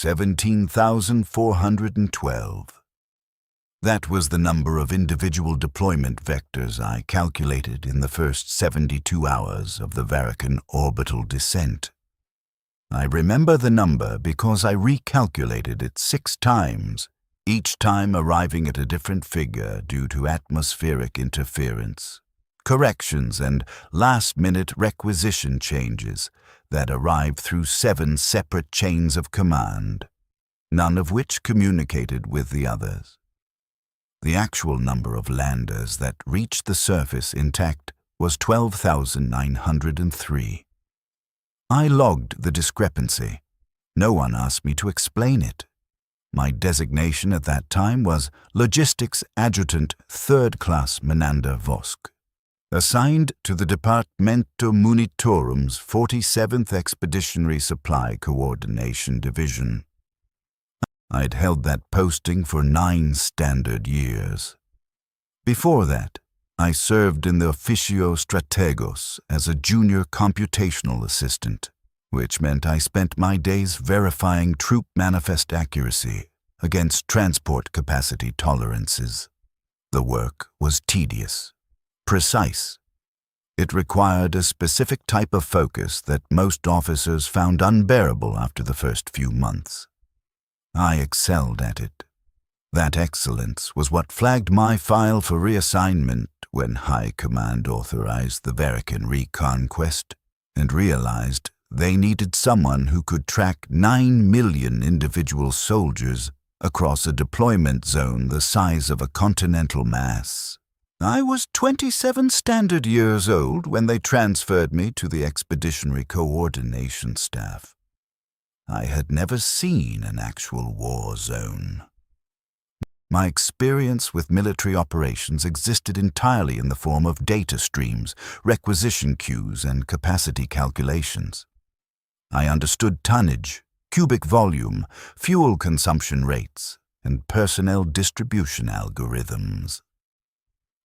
17,412. That was the number of individual deployment vectors I calculated in the first 72 hours of the Varican orbital descent. I remember the number because I recalculated it 6 times, each time arriving at a different figure due to atmospheric interference, corrections and last-minute requisition changes that arrived through 7 separate chains of command, none of which communicated with the others. The actual number of landers that reached the surface intact was 12,903. I logged the discrepancy. No one asked me to explain it. My designation at that time was Logistics Adjutant 3rd Class Menander Vosk, assigned to the Departamento Munitorum's 47th Expeditionary Supply Coordination Division. I'd held that posting for 9 standard years. Before that, I served in the Officio Strategos as a junior computational assistant, which meant I spent my days verifying troop manifest accuracy against transport capacity tolerances. The work was tedious, precise. It required a specific type of focus that most officers found unbearable after the first few months. I excelled at it. That excellence was what flagged my file for reassignment when High Command authorized the Varican reconquest and realized they needed someone who could track 9 million individual soldiers across a deployment zone the size of a continental mass. I was 27 standard years old when they transferred me to the Expeditionary Coordination Staff. I had never seen an actual war zone. My experience with military operations existed entirely in the form of data streams, requisition queues, and capacity calculations. I understood tonnage, cubic volume, fuel consumption rates, and personnel distribution algorithms.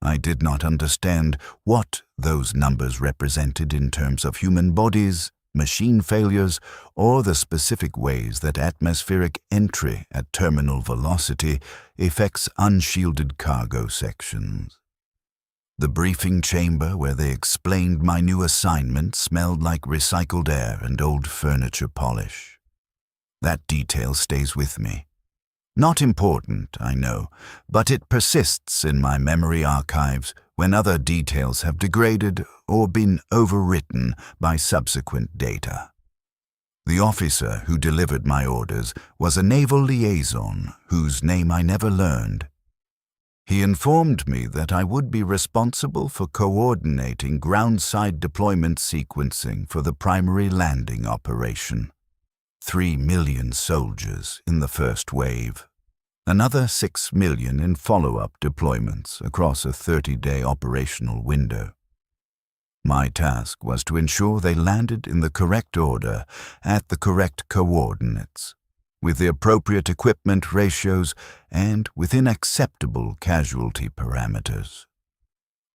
I did not understand what those numbers represented in terms of human bodies, machine failures, or the specific ways that atmospheric entry at terminal velocity affects unshielded cargo sections. The briefing chamber where they explained my new assignment smelled like recycled air and old furniture polish. That detail stays with me. Not important, I know, but it persists in my memory archives when other details have degraded or been overwritten by subsequent data. The officer who delivered my orders was a naval liaison whose name I never learned. He informed me that I would be responsible for coordinating ground-side deployment sequencing for the primary landing operation. 3 million soldiers in the first wave. Another 6 million in follow-up deployments across a 30-day operational window. My task was to ensure they landed in the correct order at the correct coordinates, with the appropriate equipment ratios and within acceptable casualty parameters.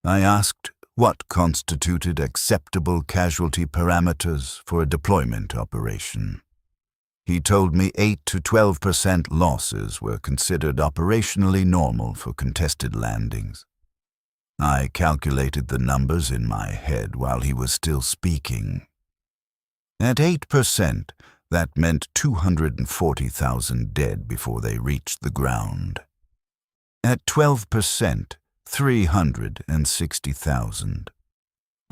I asked what constituted acceptable casualty parameters for a deployment operation. He told me 8 to 12% losses were considered operationally normal for contested landings. I calculated the numbers in my head while he was still speaking. At 8%, that meant 240,000 dead before they reached the ground. At 12%, 360,000.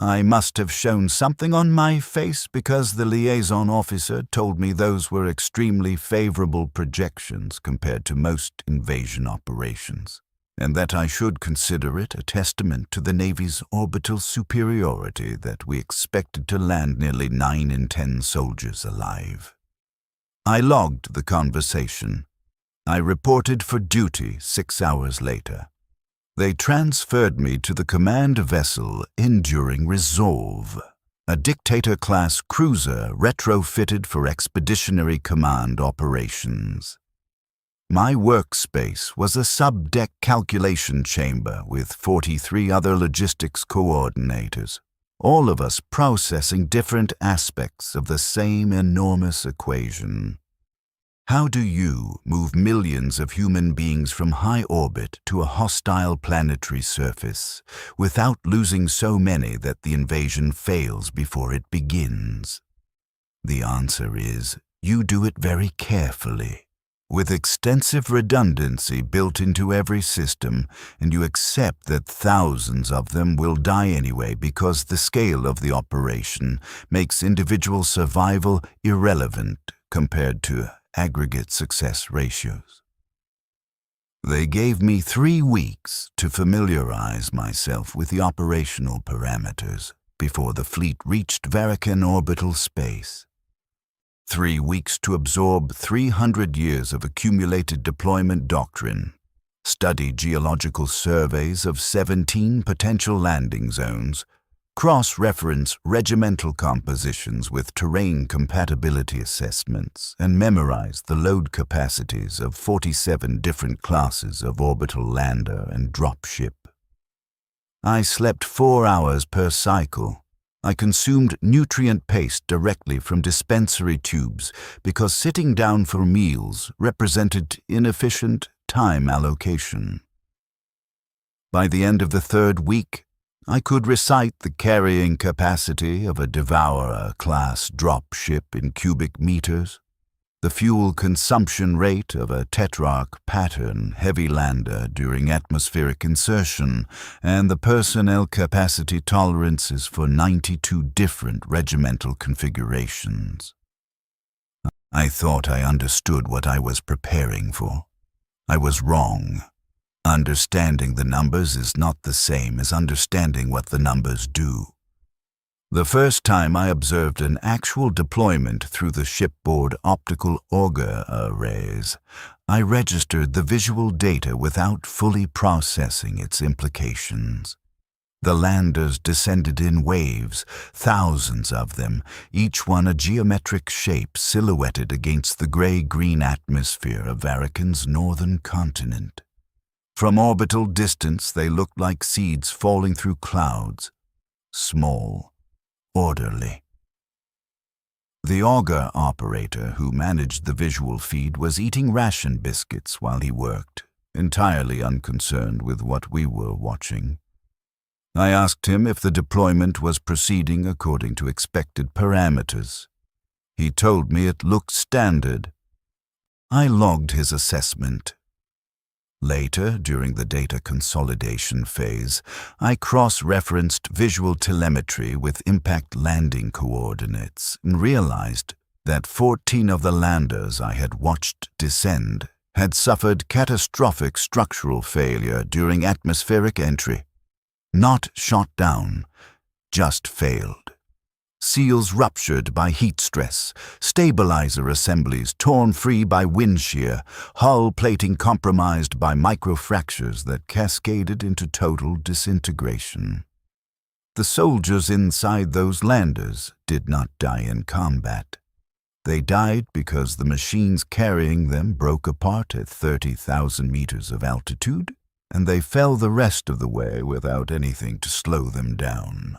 I must have shown something on my face because the liaison officer told me those were extremely favorable projections compared to most invasion operations, and that I should consider it a testament to the Navy's orbital superiority that we expected to land nearly 9 in 10 soldiers alive. I logged the conversation. I reported for duty 6 hours later. They transferred me to the command vessel Enduring Resolve, a Dictator-class cruiser retrofitted for expeditionary command operations. My workspace was a sub-deck calculation chamber with 43 other logistics coordinators, all of us processing different aspects of the same enormous equation. How do you move millions of human beings from high orbit to a hostile planetary surface without losing so many that the invasion fails before it begins? The answer is, you do it very carefully, with extensive redundancy built into every system, and you accept that thousands of them will die anyway because the scale of the operation makes individual survival irrelevant compared to aggregate success ratios. They gave me 3 weeks to familiarize myself with the operational parameters before the fleet reached Varican orbital space. 3 weeks to absorb 300 years of accumulated deployment doctrine, study geological surveys of 17 potential landing zones, cross-reference regimental compositions with terrain compatibility assessments, and memorize the load capacities of 47 different classes of orbital lander and dropship. I slept 4 hours per cycle. I consumed nutrient paste directly from dispensary tubes because sitting down for meals represented inefficient time allocation. By the end of the 3rd week, I could recite the carrying capacity of a Devourer-class dropship in cubic meters, the fuel consumption rate of a Tetrarch-pattern heavy lander during atmospheric insertion, and the personnel capacity tolerances for 92 different regimental configurations. I thought I understood what I was preparing for. I was wrong. Understanding the numbers is not the same as understanding what the numbers do. The first time I observed an actual deployment through the shipboard optical auger arrays, I registered the visual data without fully processing its implications. The landers descended in waves, thousands of them, each one a geometric shape silhouetted against the gray-green atmosphere of Varican's northern continent. From orbital distance, they looked like seeds falling through clouds, small, orderly. The auger operator who managed the visual feed was eating ration biscuits while he worked, entirely unconcerned with what we were watching. I asked him if the deployment was proceeding according to expected parameters. He told me it looked standard. I logged his assessment. Later, during the data consolidation phase, I cross-referenced visual telemetry with impact landing coordinates and realized that 14 of the landers I had watched descend had suffered catastrophic structural failure during atmospheric entry. Not shot down, just failed. Seals ruptured by heat stress, stabilizer assemblies torn free by wind shear, hull plating compromised by microfractures that cascaded into total disintegration. The soldiers inside those landers did not die in combat. They died because the machines carrying them broke apart at 30,000 meters of altitude, and they fell the rest of the way without anything to slow them down.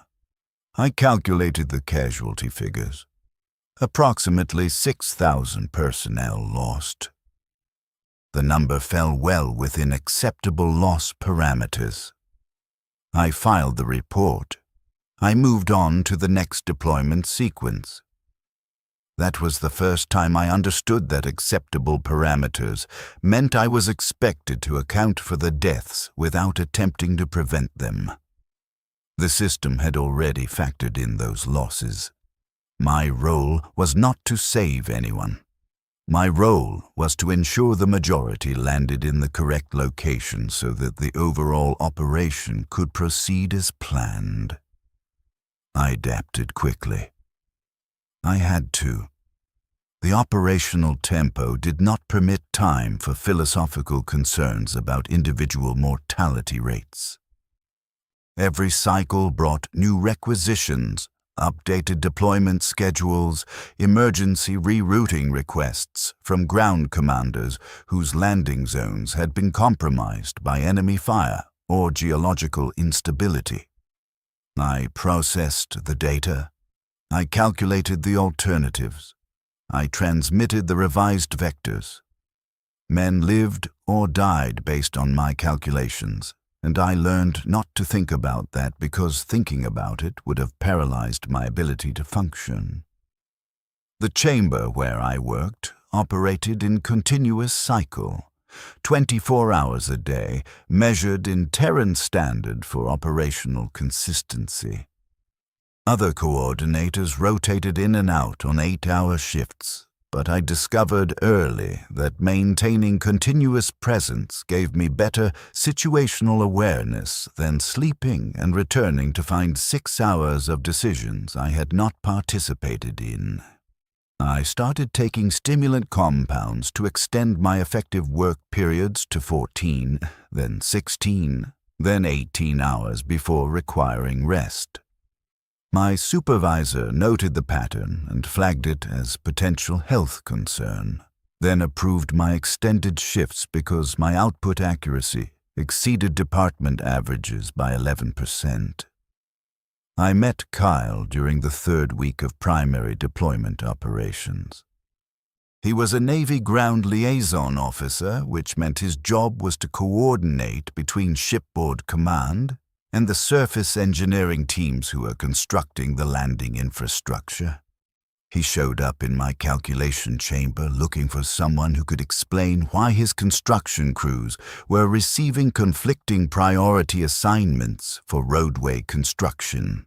I calculated the casualty figures. Approximately 6,000 personnel lost. The number fell well within acceptable loss parameters. I filed the report. I moved on to the next deployment sequence. That was the first time I understood that acceptable parameters meant I was expected to account for the deaths without attempting to prevent them. The system had already factored in those losses. My role was not to save anyone. My role was to ensure the majority landed in the correct location so that the overall operation could proceed as planned. I adapted quickly. I had to. The operational tempo did not permit time for philosophical concerns about individual mortality rates. Every cycle brought new requisitions, updated deployment schedules, emergency rerouting requests from ground commanders whose landing zones had been compromised by enemy fire or geological instability. I processed the data. I calculated the alternatives. I transmitted the revised vectors. Men lived or died based on my calculations, and I learned not to think about that because thinking about it would have paralyzed my ability to function. The chamber where I worked operated in continuous cycle, 24 hours a day, measured in Terran standard for operational consistency. Other coordinators rotated in and out on 8-hour shifts, but I discovered early that maintaining continuous presence gave me better situational awareness than sleeping and returning to find 6 hours of decisions I had not participated in. I started taking stimulant compounds to extend my effective work periods to 14, then 16, then 18 hours before requiring rest. My supervisor noted the pattern and flagged it as potential health concern, then approved my extended shifts because my output accuracy exceeded department averages by 11%. I met Kyle during the 3rd week of primary deployment operations. He was a Navy ground liaison officer, which meant his job was to coordinate between shipboard command and the surface engineering teams who are constructing the landing infrastructure. He showed up in my calculation chamber looking for someone who could explain why his construction crews were receiving conflicting priority assignments for roadway construction.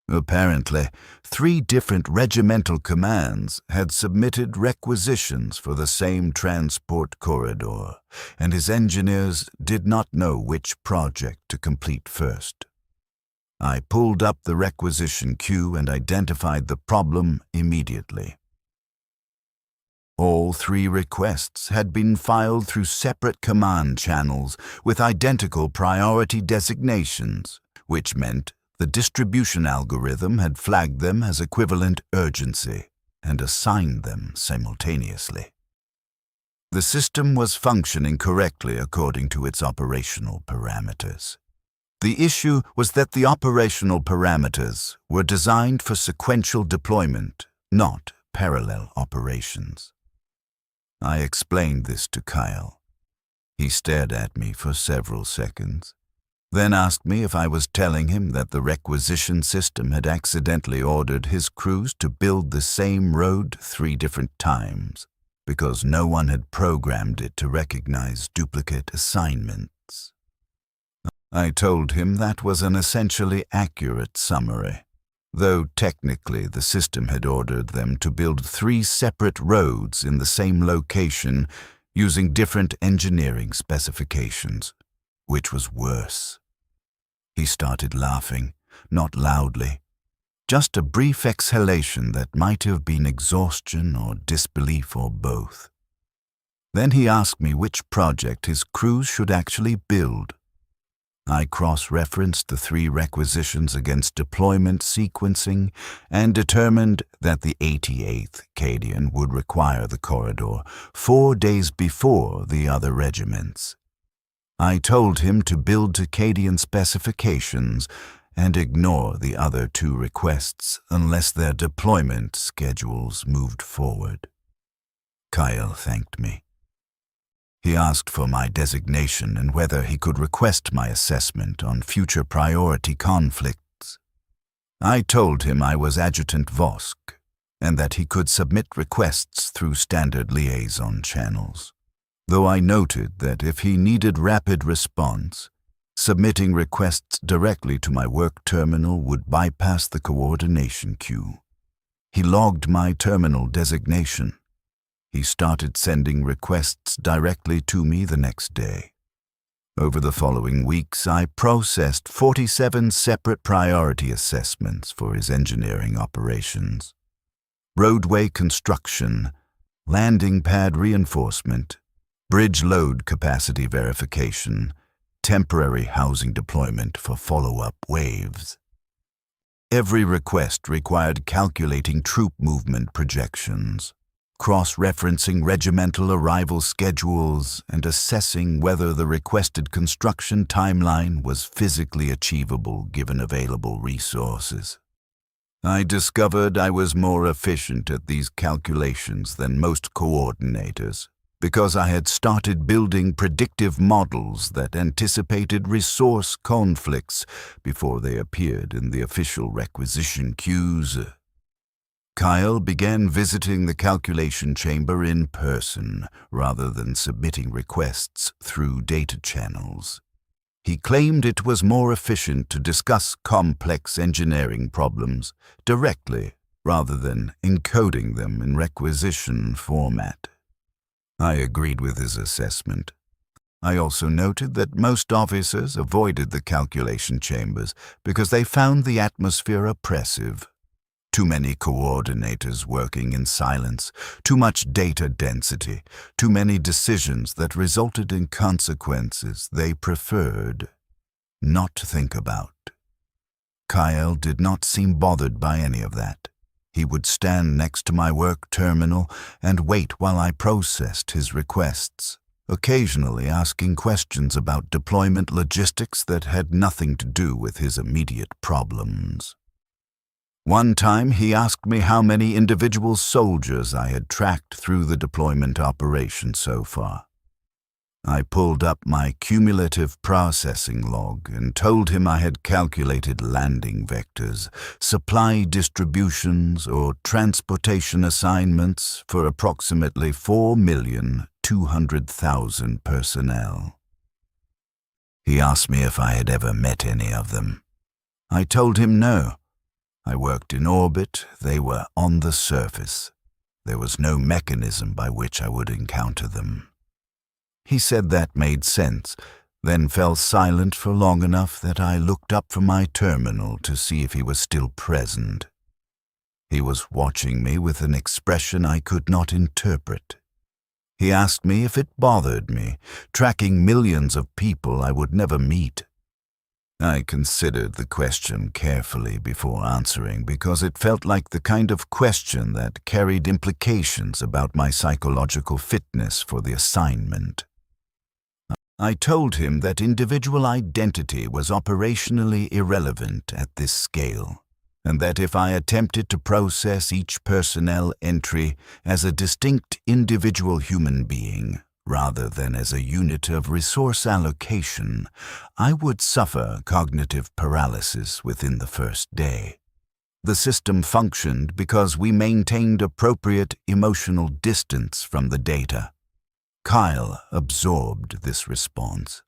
Apparently, 3 different regimental commands had submitted requisitions for the same transport corridor, and his engineers did not know which project to complete first. I pulled up the requisition queue and identified the problem immediately. All 3 requests had been filed through separate command channels with identical priority designations, which meant the distribution algorithm had flagged them as equivalent urgency and assigned them simultaneously. The system was functioning correctly according to its operational parameters. The issue was that the operational parameters were designed for sequential deployment, not parallel operations. I explained this to Kyle. He stared at me for several seconds, then asked me if I was telling him that the requisition system had accidentally ordered his crews to build the same road 3 different times, because no one had programmed it to recognize duplicate assignments. I told him that was an essentially accurate summary, though technically the system had ordered them to build 3 separate roads in the same location using different engineering specifications, which was worse. He started laughing, not loudly, just a brief exhalation that might have been exhaustion or disbelief or both. Then he asked me which project his crews should actually build. I cross-referenced the 3 requisitions against deployment sequencing and determined that the 88th Cadian would require the corridor 4 days before the other regiments. I told him to build to Cadian specifications and ignore the other 2 requests unless their deployment schedules moved forward. Kyle thanked me. He asked for my designation and whether he could request my assessment on future priority conflicts. I told him I was Adjutant Vosk and that he could submit requests through standard liaison channels, though I noted that if he needed rapid response, submitting requests directly to my work terminal would bypass the coordination queue. He logged my terminal designation. He started sending requests directly to me the next day. Over the following weeks, I processed 47 separate priority assessments for his engineering operations: roadway construction, landing pad reinforcement, bridge load capacity verification, temporary housing deployment for follow-up waves. Every request required calculating troop movement projections, cross-referencing regimental arrival schedules, and assessing whether the requested construction timeline was physically achievable given available resources. I discovered I was more efficient at these calculations than most coordinators, because I had started building predictive models that anticipated resource conflicts before they appeared in the official requisition queues. Kyle began visiting the calculation chamber in person rather than submitting requests through data channels. He claimed it was more efficient to discuss complex engineering problems directly rather than encoding them in requisition format. I agreed with his assessment. I also noted that most officers avoided the calculation chambers because they found the atmosphere oppressive. Too many coordinators working in silence, too much data density, too many decisions that resulted in consequences they preferred not to think about. Kyle did not seem bothered by any of that. He would stand next to my work terminal and wait while I processed his requests, occasionally asking questions about deployment logistics that had nothing to do with his immediate problems. One time he asked me how many individual soldiers I had tracked through the deployment operation so far. I pulled up my cumulative processing log and told him I had calculated landing vectors, supply distributions, or transportation assignments for approximately 4,200,000 personnel. He asked me if I had ever met any of them. I told him no. I worked in orbit, they were on the surface. There was no mechanism by which I would encounter them. He said that made sense, then fell silent for long enough that I looked up from my terminal to see if he was still present. He was watching me with an expression I could not interpret. He asked me if it bothered me, tracking millions of people I would never meet. I considered the question carefully before answering because it felt like the kind of question that carried implications about my psychological fitness for the assignment. I told him that individual identity was operationally irrelevant at this scale, and that if I attempted to process each personnel entry as a distinct individual human being, rather than as a unit of resource allocation, I would suffer cognitive paralysis within the first day. The system functioned because we maintained appropriate emotional distance from the data. Kyle absorbed this response.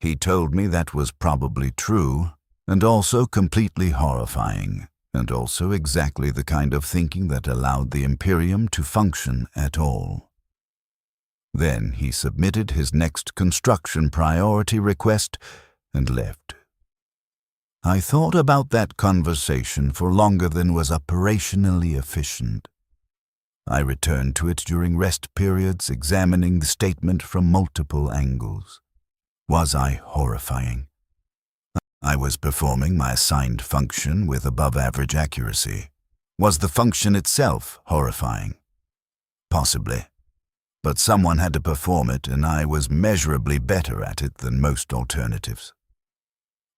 He told me that was probably true, and also completely horrifying, and also exactly the kind of thinking that allowed the Imperium to function at all. Then he submitted his next construction priority request and left. I thought about that conversation for longer than was operationally efficient. I returned to it during rest periods, examining the statement from multiple angles. Was I horrifying? I was performing my assigned function with above-average accuracy. Was the function itself horrifying? Possibly. But someone had to perform it, and I was measurably better at it than most alternatives.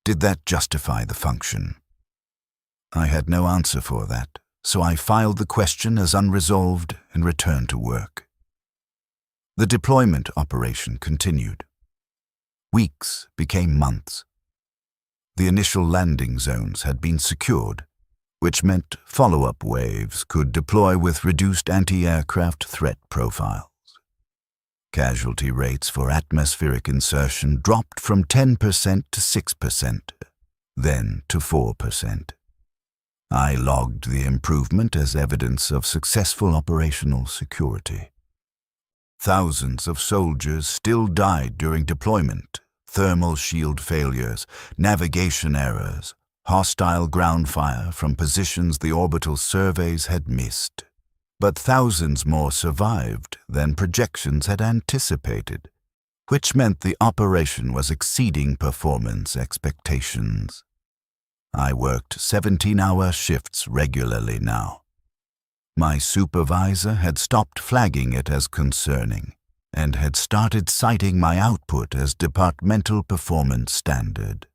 Did that justify the function? I had no answer for that, so I filed the question as unresolved and returned to work. The deployment operation continued. Weeks became months. The initial landing zones had been secured, which meant follow-up waves could deploy with reduced anti-aircraft threat profiles. Casualty rates for atmospheric insertion dropped from 10% to 6%, then to 4%. I logged the improvement as evidence of successful operational security. Thousands of soldiers still died during deployment. Thermal shield failures, navigation errors, hostile ground fire from positions the orbital surveys had missed. But thousands more survived than projections had anticipated, which meant the operation was exceeding performance expectations. I worked 17-hour shifts regularly now. My supervisor had stopped flagging it as concerning and had started citing my output as departmental performance standard.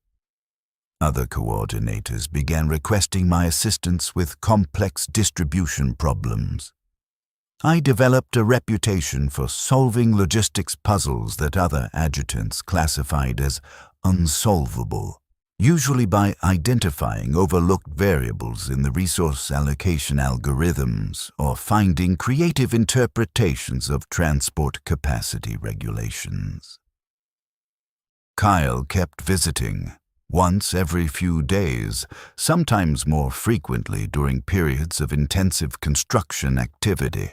Other coordinators began requesting my assistance with complex distribution problems. I developed a reputation for solving logistics puzzles that other adjutants classified as unsolvable, usually by identifying overlooked variables in the resource allocation algorithms or finding creative interpretations of transport capacity regulations. Kyle kept visiting, once every few days, sometimes more frequently during periods of intensive construction activity.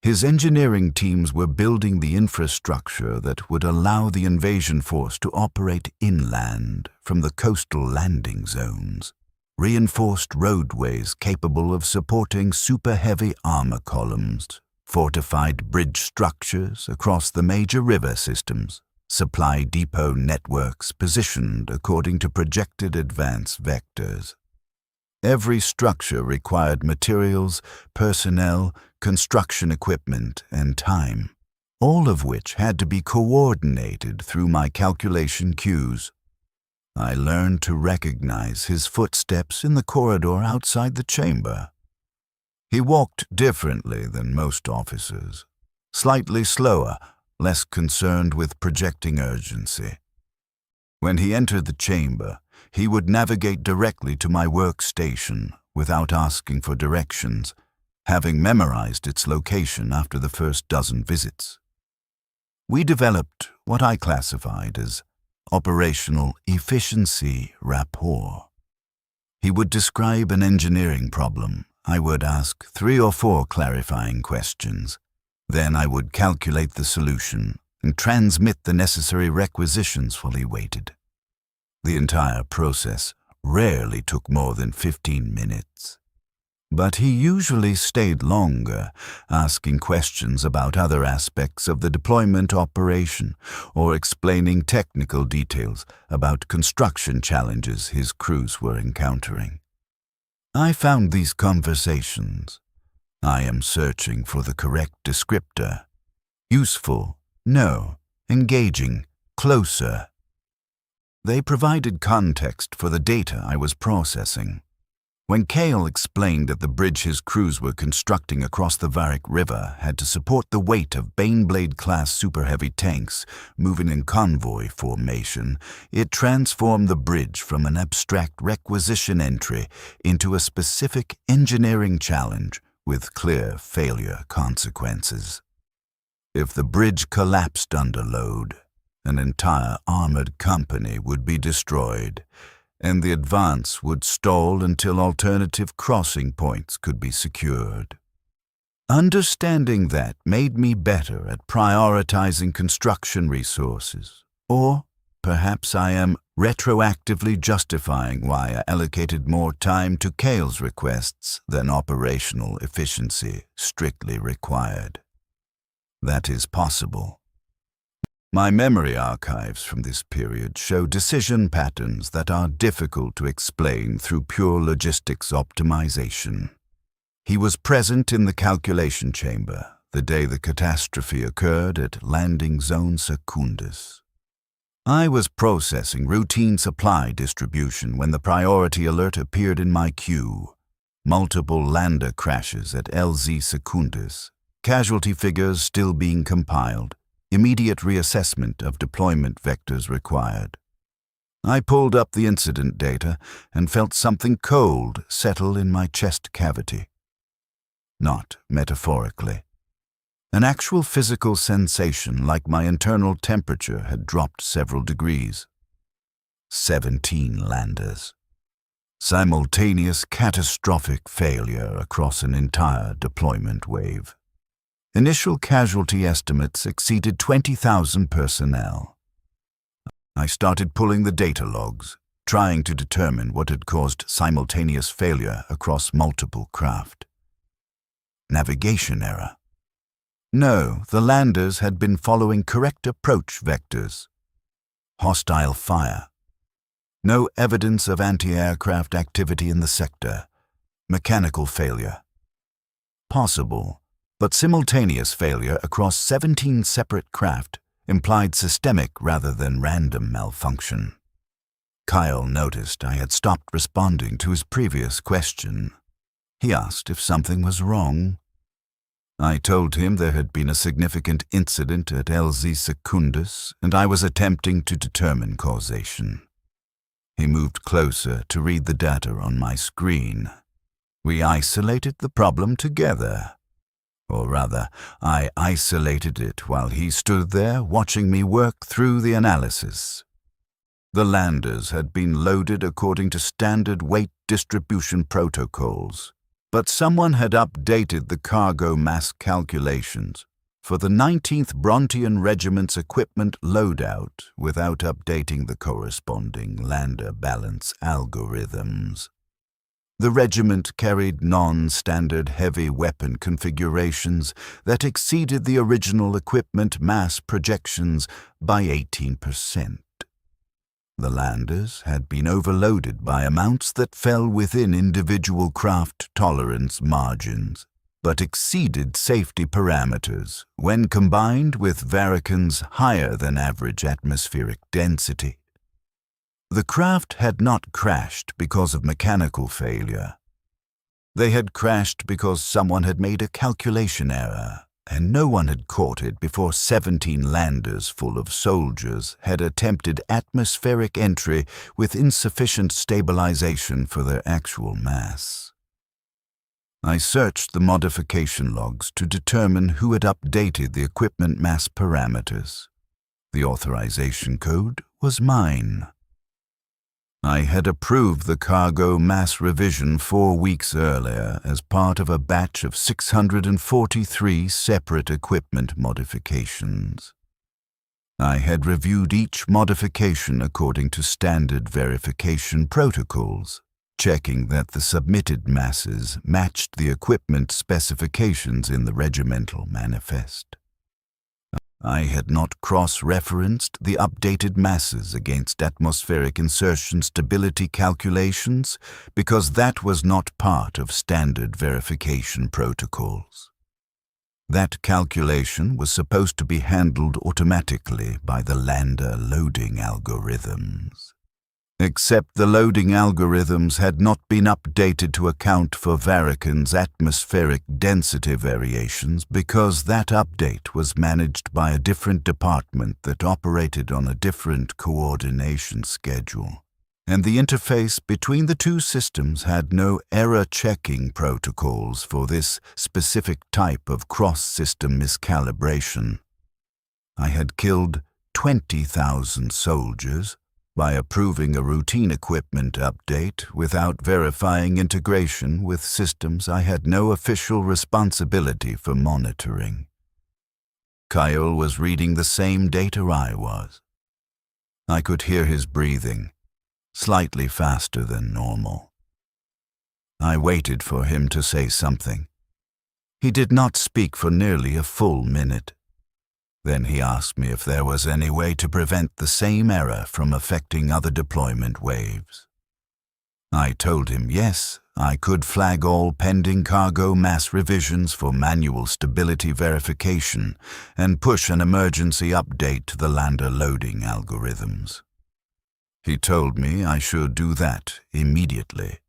His engineering teams were building the infrastructure that would allow the invasion force to operate inland from the coastal landing zones, reinforced roadways capable of supporting super-heavy armor columns, fortified bridge structures across the major river systems, supply depot networks positioned according to projected advance vectors. Every structure required materials, personnel, construction equipment, and time, all of which had to be coordinated through my calculation queues. I learned to recognize his footsteps in the corridor outside the chamber. He walked differently than most officers, slightly slower, less concerned with projecting urgency. When he entered the chamber, he would navigate directly to my workstation without asking for directions, having memorized its location after the first dozen visits. We developed what I classified as operational efficiency rapport. He would describe an engineering problem. I would ask 3 or 4 clarifying questions. Then I would calculate the solution and transmit the necessary requisitions while he waited. The entire process rarely took more than 15 minutes. But he usually stayed longer, asking questions about other aspects of the deployment operation or explaining technical details about construction challenges his crews were encountering. I found these conversations, I am searching for the correct descriptor, useful, no, engaging, closer. They provided context for the data I was processing. When Kale explained that the bridge his crews were constructing across the Varric River had to support the weight of Baneblade-class super-heavy tanks moving in convoy formation, it transformed the bridge from an abstract requisition entry into a specific engineering challenge with clear failure consequences. If the bridge collapsed under load, an entire armored company would be destroyed, and the advance would stall until alternative crossing points could be secured. Understanding that made me better at prioritizing construction resources, or perhaps I am retroactively justifying why I allocated more time to Kale's requests than operational efficiency strictly required. That is possible. My memory archives from this period show decision patterns that are difficult to explain through pure logistics optimization. He was present in the calculation chamber the day the catastrophe occurred at Landing Zone Secundus. I was processing routine supply distribution when the priority alert appeared in my queue. Multiple lander crashes at LZ Secundus, casualty figures still being compiled, immediate reassessment of deployment vectors required. I pulled up the incident data and felt something cold settle in my chest cavity. Not metaphorically. An actual physical sensation like my internal temperature had dropped several degrees. 17 landers. Simultaneous catastrophic failure across an entire deployment wave. Initial casualty estimates exceeded 20,000 personnel. I started pulling the data logs, trying to determine what had caused simultaneous failure across multiple craft. Navigation error. No, the landers had been following correct approach vectors. Hostile fire. No evidence of anti-aircraft activity in the sector. Mechanical failure. Possible, but simultaneous failure across 17 separate craft implied systemic rather than random malfunction. Kyle noticed I had stopped responding to his previous question. He asked if something was wrong. I told him there had been a significant incident at LZ Secundus, and I was attempting to determine causation. He moved closer to read the data on my screen. We isolated the problem together. Or rather, I isolated it while he stood there watching me work through the analysis. The landers had been loaded according to standard weight distribution protocols, but someone had updated the cargo mass calculations for the 19th Brontian Regiment's equipment loadout without updating the corresponding lander balance algorithms. The regiment carried non-standard heavy weapon configurations that exceeded the original equipment mass projections by 18%. The landers had been overloaded by amounts that fell within individual craft tolerance margins, but exceeded safety parameters when combined with Varican's higher-than-average atmospheric density. The craft had not crashed because of mechanical failure. They had crashed because someone had made a calculation error, and no one had caught it before 17 landers full of soldiers had attempted atmospheric entry with insufficient stabilization for their actual mass. I searched the modification logs to determine who had updated the equipment mass parameters. The authorization code was mine. I had approved the cargo mass revision 4 weeks earlier as part of a batch of 643 separate equipment modifications. I had reviewed each modification according to standard verification protocols, checking that the submitted masses matched the equipment specifications in the regimental manifest. I had not cross-referenced the updated masses against atmospheric insertion stability calculations because that was not part of standard verification protocols. That calculation was supposed to be handled automatically by the lander loading algorithms. Except the loading algorithms had not been updated to account for Varican's atmospheric density variations because that update was managed by a different department that operated on a different coordination schedule, and the interface between the two systems had no error-checking protocols for this specific type of cross-system miscalibration. I had killed 20,000 soldiers by approving a routine equipment update without verifying integration with systems I had no official responsibility for monitoring. Kyle was reading the same data I was. I could hear his breathing, slightly faster than normal. I waited for him to say something. He did not speak for nearly a full minute. Then he asked me if there was any way to prevent the same error from affecting other deployment waves. I told him yes, I could flag all pending cargo mass revisions for manual stability verification and push an emergency update to the lander loading algorithms. He told me I should do that immediately.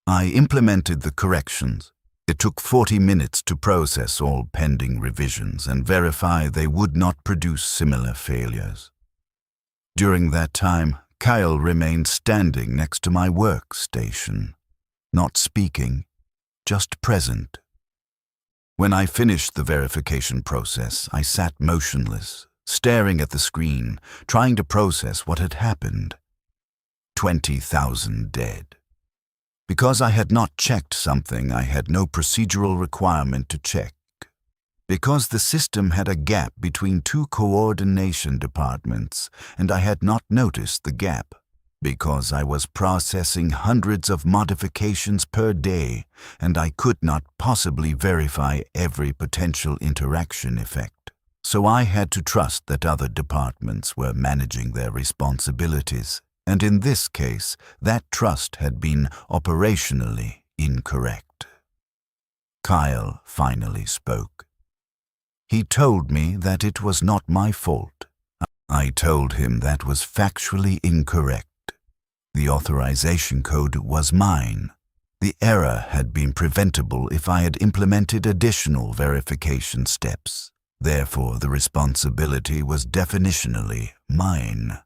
I implemented the corrections. It took 40 minutes to process all pending revisions and verify they would not produce similar failures. During that time, Kyle remained standing next to my workstation, not speaking, just present. When I finished the verification process, I sat motionless, staring at the screen, trying to process what had happened. 20,000 dead. Because I had not checked something I had no procedural requirement to check. Because the system had a gap between two coordination departments and I had not noticed the gap. Because I was processing hundreds of modifications per day and I could not possibly verify every potential interaction effect. So I had to trust that other departments were managing their responsibilities. And in this case, that trust had been operationally incorrect. Kyle finally spoke. He told me that it was not my fault. I told him that was factually incorrect. The authorization code was mine. The error had been preventable if I had implemented additional verification steps. Therefore, the responsibility was definitionally mine.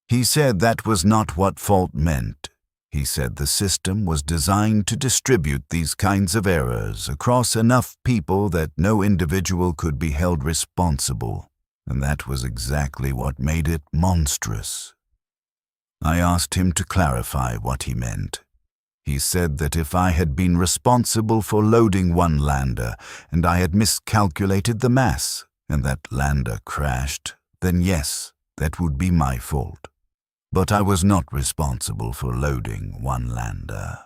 He said that was not what fault meant. He said the system was designed to distribute these kinds of errors across enough people that no individual could be held responsible, and that was exactly what made it monstrous. I asked him to clarify what he meant. He said that if I had been responsible for loading one lander and I had miscalculated the mass and that lander crashed, then yes, that would be my fault. But I was not responsible for loading one lander.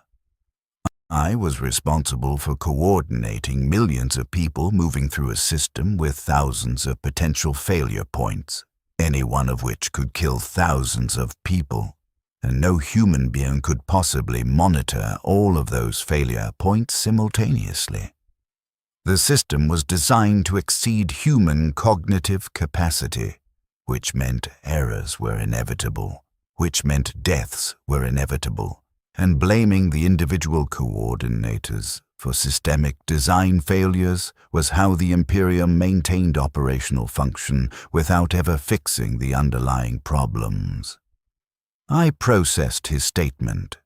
I was responsible for coordinating millions of people moving through a system with thousands of potential failure points, any one of which could kill thousands of people, and no human being could possibly monitor all of those failure points simultaneously. The system was designed to exceed human cognitive capacity, which meant errors were inevitable, which meant deaths were inevitable, and blaming the individual coordinators for systemic design failures was how the Imperium maintained operational function without ever fixing the underlying problems. I processed his statement.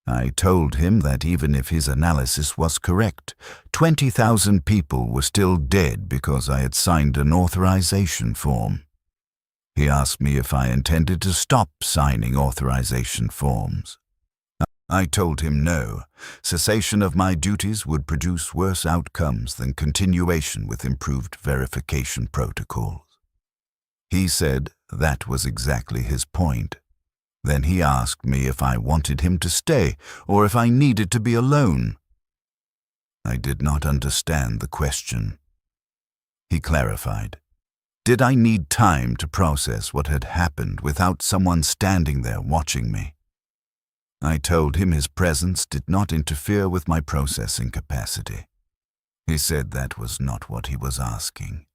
I told him that even if his analysis was correct, 20,000 people were still dead because I had signed an authorization form. He asked me if I intended to stop signing authorization forms. I told him no. Cessation of my duties would produce worse outcomes than continuation with improved verification protocols. He said that was exactly his point. Then he asked me if I wanted him to stay or if I needed to be alone. I did not understand the question. He clarified. Did I need time to process what had happened without someone standing there watching me? I told him his presence did not interfere with my processing capacity. He said that was not what he was asking.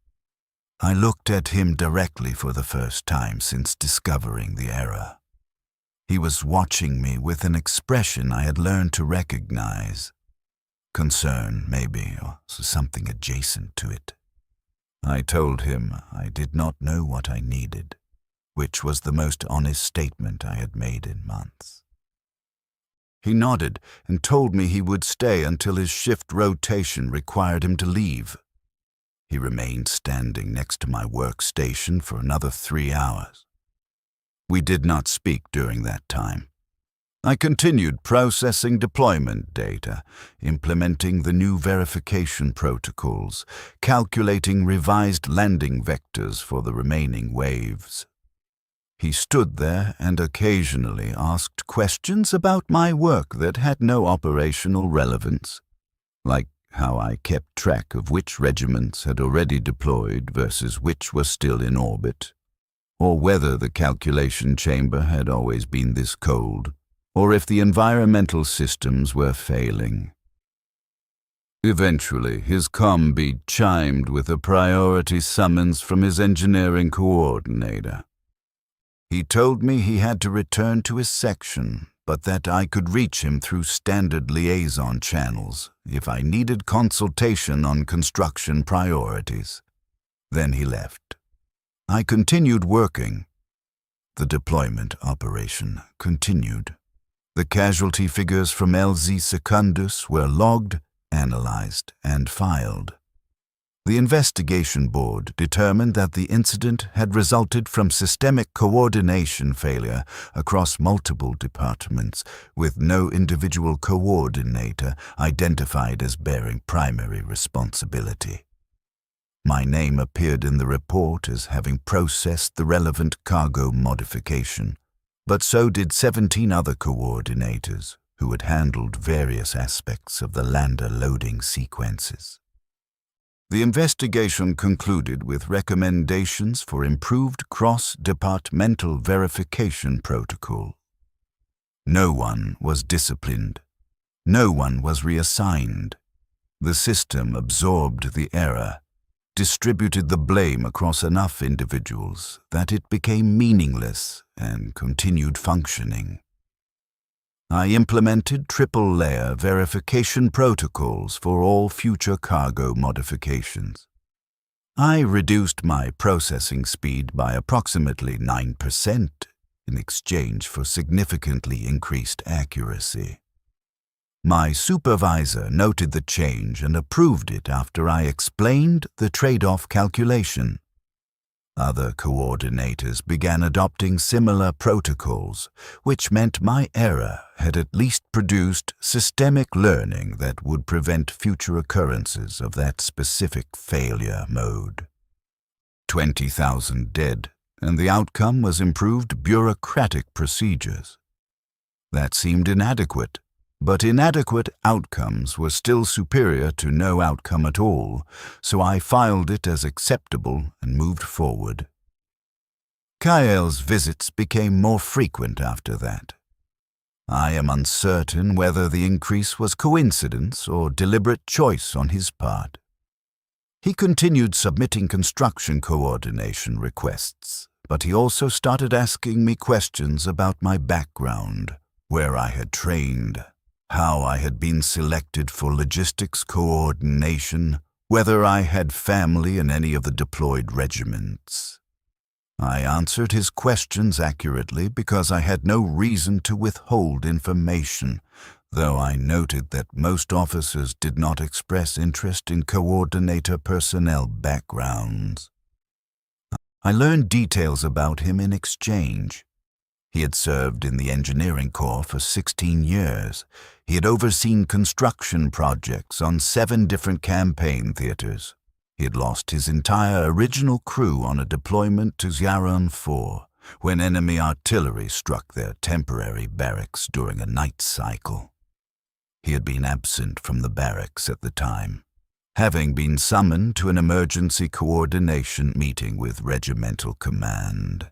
I looked at him directly for the first time since discovering the error. He was watching me with an expression I had learned to recognize. Concern, maybe, or something adjacent to it. I told him I did not know what I needed, which was the most honest statement I had made in months. He nodded and told me he would stay until his shift rotation required him to leave. He remained standing next to my workstation for another 3 hours. We did not speak during that time. I continued processing deployment data, implementing the new verification protocols, calculating revised landing vectors for the remaining waves. He stood there and occasionally asked questions about my work that had no operational relevance, like how I kept track of which regiments had already deployed versus which were still in orbit, or whether the calculation chamber had always been this cold, or if the environmental systems were failing. Eventually, his comm beat chimed with a priority summons from his engineering coordinator. He told me he had to return to his section, but that I could reach him through standard liaison channels if I needed consultation on construction priorities. Then he left. I continued working. The deployment operation continued. The casualty figures from LZ Secundus were logged, analyzed, and filed. The investigation board determined that the incident had resulted from systemic coordination failure across multiple departments, with no individual coordinator identified as bearing primary responsibility. My name appeared in the report as having processed the relevant cargo modification, but so did 17 other coordinators who had handled various aspects of the lander loading sequences. The investigation concluded with recommendations for improved cross-departmental verification protocol. No one was disciplined. No one was reassigned. The system absorbed the error. distributed the blame across enough individuals that it became meaningless and continued functioning. I implemented triple-layer verification protocols for all future cargo modifications. I reduced my processing speed by approximately 9% in exchange for significantly increased accuracy. My supervisor noted the change and approved it after I explained the trade-off calculation. Other coordinators began adopting similar protocols, which meant my error had at least produced systemic learning that would prevent future occurrences of that specific failure mode. 20,000 dead, and the outcome was improved bureaucratic procedures. That seemed inadequate, but inadequate outcomes were still superior to no outcome at all, so I filed it as acceptable and moved forward. Kael's visits became more frequent after that. I am uncertain whether the increase was coincidence or deliberate choice on his part. He continued submitting construction coordination requests, but he also started asking me questions about my background, where I had trained, how I had been selected for logistics coordination, whether I had family in any of the deployed regiments. I answered his questions accurately because I had no reason to withhold information, though I noted that most officers did not express interest in coordinator personnel backgrounds. I learned details about him in exchange. He had served in the engineering corps for 16 years. He had overseen construction projects on 7 different campaign theaters. He had lost his entire original crew on a deployment to Zyaron 4, when enemy artillery struck their temporary barracks during a night cycle. He had been absent from the barracks at the time, having been summoned to an emergency coordination meeting with regimental command.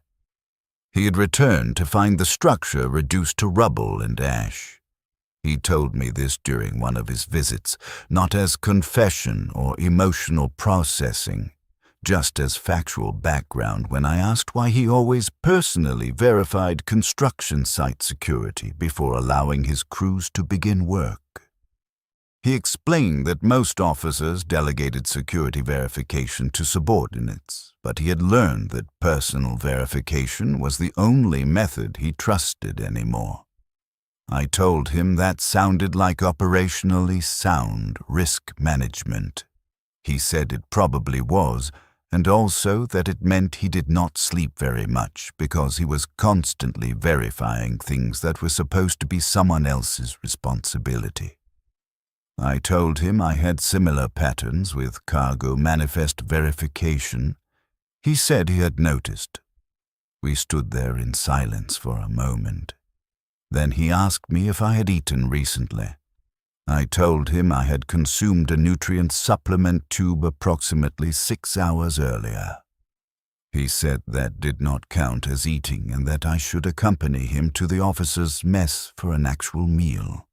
He had returned to find the structure reduced to rubble and ash. He told me this during one of his visits, not as confession or emotional processing, just as factual background when I asked why he always personally verified construction site security before allowing his crews to begin work. He explained that most officers delegated security verification to subordinates, but he had learned that personal verification was the only method he trusted anymore. I told him that sounded like operationally sound risk management. He said it probably was, and also that it meant he did not sleep very much because he was constantly verifying things that were supposed to be someone else's responsibility. I told him I had similar patterns with cargo manifest verification. He said he had noticed. We stood there in silence for a moment. Then he asked me if I had eaten recently. I told him I had consumed a nutrient supplement tube approximately 6 hours earlier. He said that did not count as eating and that I should accompany him to the officers' mess for an actual meal.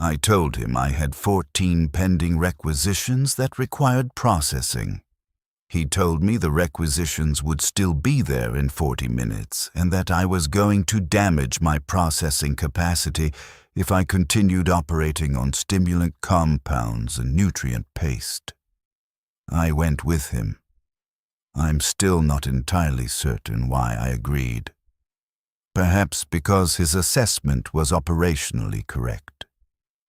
I told him I had 14 pending requisitions that required processing. He told me the requisitions would still be there in 40 minutes and that I was going to damage my processing capacity if I continued operating on stimulant compounds and nutrient paste. I went with him. I'm still not entirely certain why I agreed. Perhaps because his assessment was operationally correct.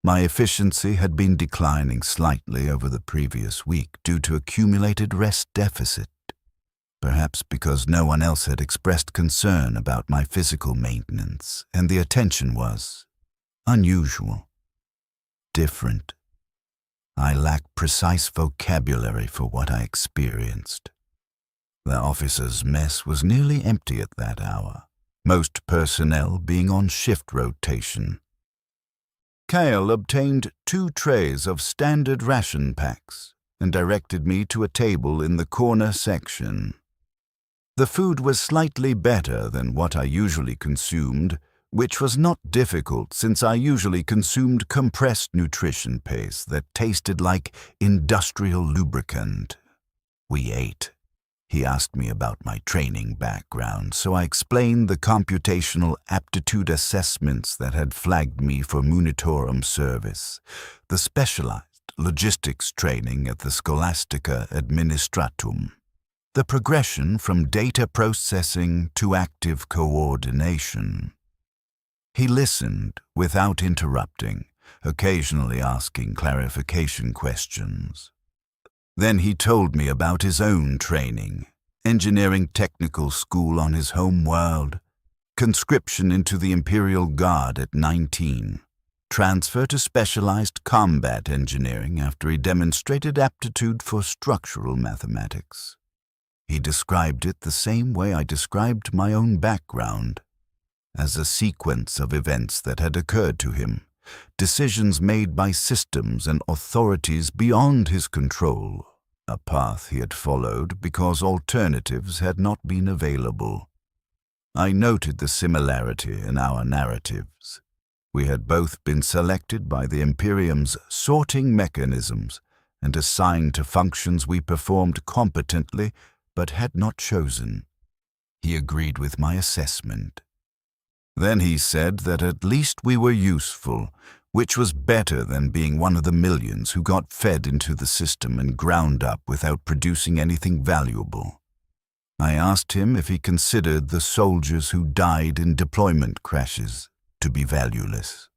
My efficiency had been declining slightly over the previous week due to accumulated rest deficit. Perhaps because no one else had expressed concern about my physical maintenance, and the attention was unusual, different. I lacked precise vocabulary for what I experienced. The officers' mess was nearly empty at that hour, most personnel being on shift rotation. Kael obtained 2 trays of standard ration packs and directed me to a table in the corner section. The food was slightly better than what I usually consumed, which was not difficult since I usually consumed compressed nutrition paste that tasted like industrial lubricant, We ate. He asked me about my training background, so I explained the computational aptitude assessments that had flagged me for Munitorum service, the specialized logistics training at the Scholastica Administratum, the progression from data processing to active coordination. He listened without interrupting, occasionally asking clarification questions. Then he told me about his own training, engineering technical school on his home world, conscription into the Imperial Guard at 19, transfer to specialized combat engineering after he demonstrated aptitude for structural mathematics. He described it the same way I described my own background, as a sequence of events that had occurred to him, decisions made by systems and authorities beyond his control, a path he had followed because alternatives had not been available. I noted the similarity in our narratives. We had both been selected by the Imperium's sorting mechanisms and assigned to functions we performed competently but had not chosen. He agreed with my assessment. Then he said that at least we were useful, which was better than being one of the millions who got fed into the system and ground up without producing anything valuable. I asked him if he considered the soldiers who died in deployment crashes to be valueless.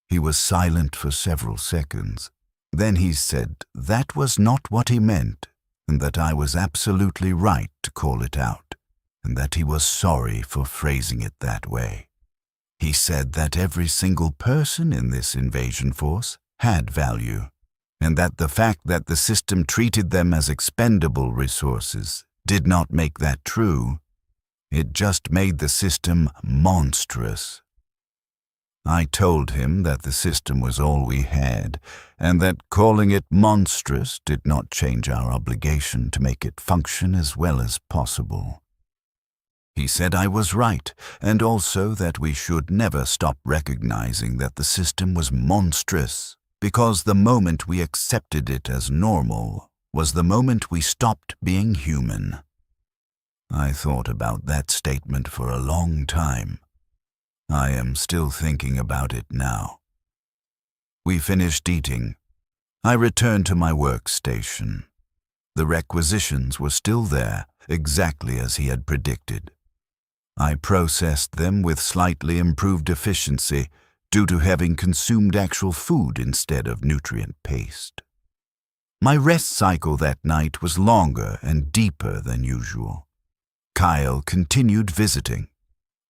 He was silent for several seconds. Then he said that was not what he meant, and that I was absolutely right to call it out, and that he was sorry for phrasing it that way. He said that every single person in this invasion force had value, and that the fact that the system treated them as expendable resources did not make that true. It just made the system monstrous. I told him that the system was all we had, and that calling it monstrous did not change our obligation to make it function as well as possible. He said I was right, and also that we should never stop recognizing that the system was monstrous, because the moment we accepted it as normal was the moment we stopped being human. I thought about that statement for a long time. I am still thinking about it now. We finished eating. I returned to my workstation. The requisitions were still there, exactly as he had predicted. I processed them with slightly improved efficiency due to having consumed actual food instead of nutrient paste. My rest cycle that night was longer and deeper than usual. Kyle continued visiting.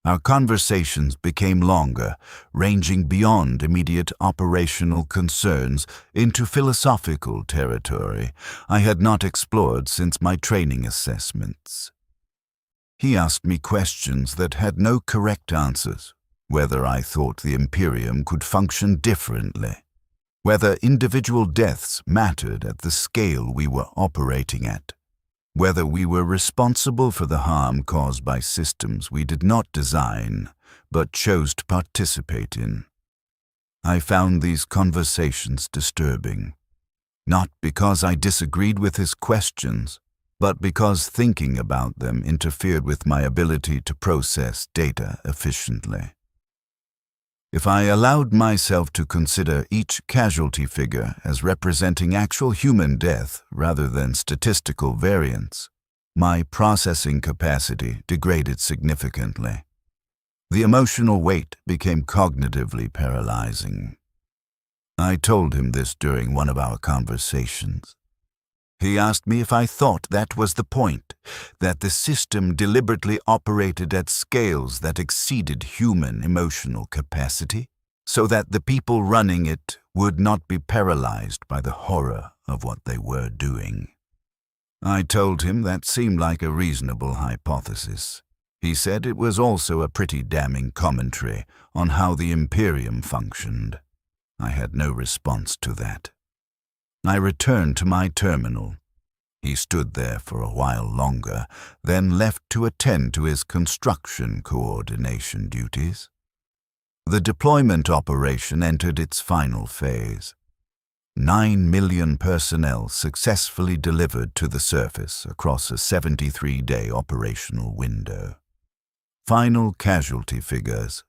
Our conversations became longer, ranging beyond immediate operational concerns into philosophical territory I had not explored since my training assessments. He asked me questions that had no correct answers, whether I thought the Imperium could function differently, whether individual deaths mattered at the scale we were operating at, whether we were responsible for the harm caused by systems we did not design but chose to participate in. I found these conversations disturbing, not because I disagreed with his questions, but because thinking about them interfered with my ability to process data efficiently. If I allowed myself to consider each casualty figure as representing actual human death rather than statistical variance, my processing capacity degraded significantly. The emotional weight became cognitively paralyzing. I told him this during one of our conversations. He asked me if I thought that was the point, that the system deliberately operated at scales that exceeded human emotional capacity, so that the people running it would not be paralyzed by the horror of what they were doing. I told him that seemed like a reasonable hypothesis. He said it was also a pretty damning commentary on how the Imperium functioned. I had no response to that. I returned to my terminal. He stood there for a while longer, then left to attend to his construction coordination duties. The deployment operation entered its final phase. 9 million personnel successfully delivered to the surface across a 73-day operational window. Final casualty figures: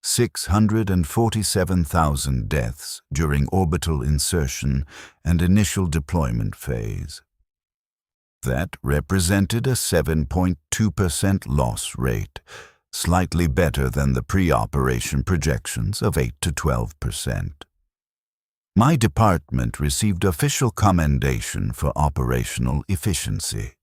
647,000 deaths during orbital insertion and initial deployment phase. That represented a 7.2% loss rate, slightly better than the pre-operation projections of 8 to 12%. My department received official commendation for operational efficiency.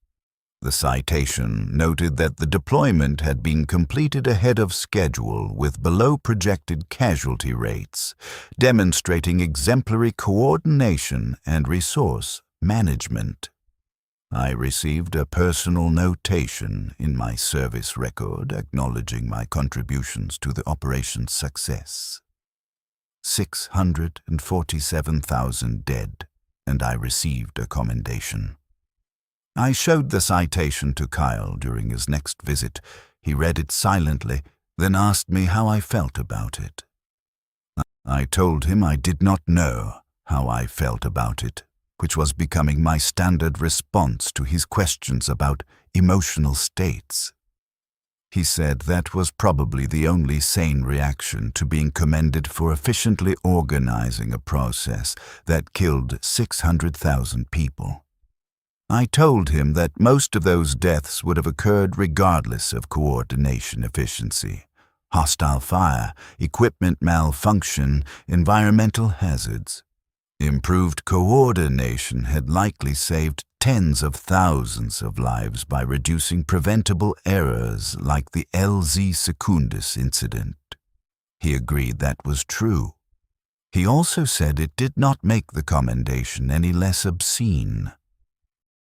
The citation noted that the deployment had been completed ahead of schedule with below-projected casualty rates, demonstrating exemplary coordination and resource management. I received a personal notation in my service record acknowledging my contributions to the operation's success. 647,000 dead, and I received a commendation. I showed the citation to Kyle during his next visit. He read it silently, then asked me how I felt about it. I told him I did not know how I felt about it, which was becoming my standard response to his questions about emotional states. He said that was probably the only sane reaction to being commended for efficiently organizing a process that killed 600,000 people. I told him that most of those deaths would have occurred regardless of coordination efficiency, hostile fire, equipment malfunction, environmental hazards. Improved coordination had likely saved tens of thousands of lives by reducing preventable errors like the LZ Secundus incident. He agreed that was true. He also said it did not make the commendation any less obscene.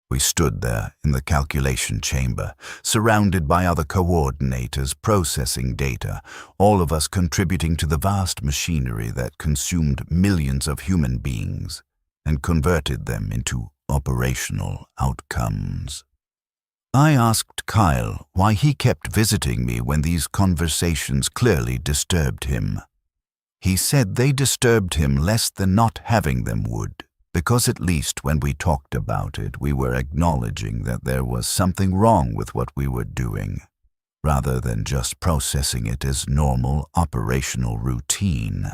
We stood there in the calculation chamber, surrounded by other coordinators processing data, all of us contributing to the vast machinery that consumed millions of human beings and converted them into operational outcomes. I asked Kyle why he kept visiting me when these conversations clearly disturbed him. He said they disturbed him less than not having them would, because at least when we talked about it, we were acknowledging that there was something wrong with what we were doing, rather than just processing it as normal operational routine.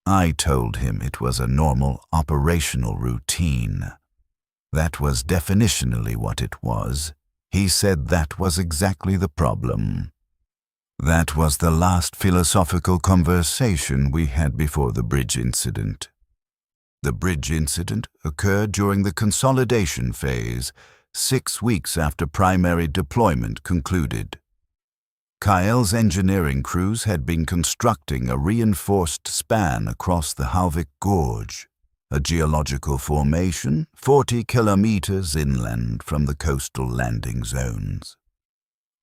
I told him it was a normal operational routine. That was definitionally what it was. He said that was exactly the problem. That was the last philosophical conversation we had before the bridge incident. The bridge incident occurred during the consolidation phase, 6 weeks after primary deployment concluded. Kyle's engineering crews had been constructing a reinforced span across the Halvik Gorge, a geological formation 40 kilometers inland from the coastal landing zones.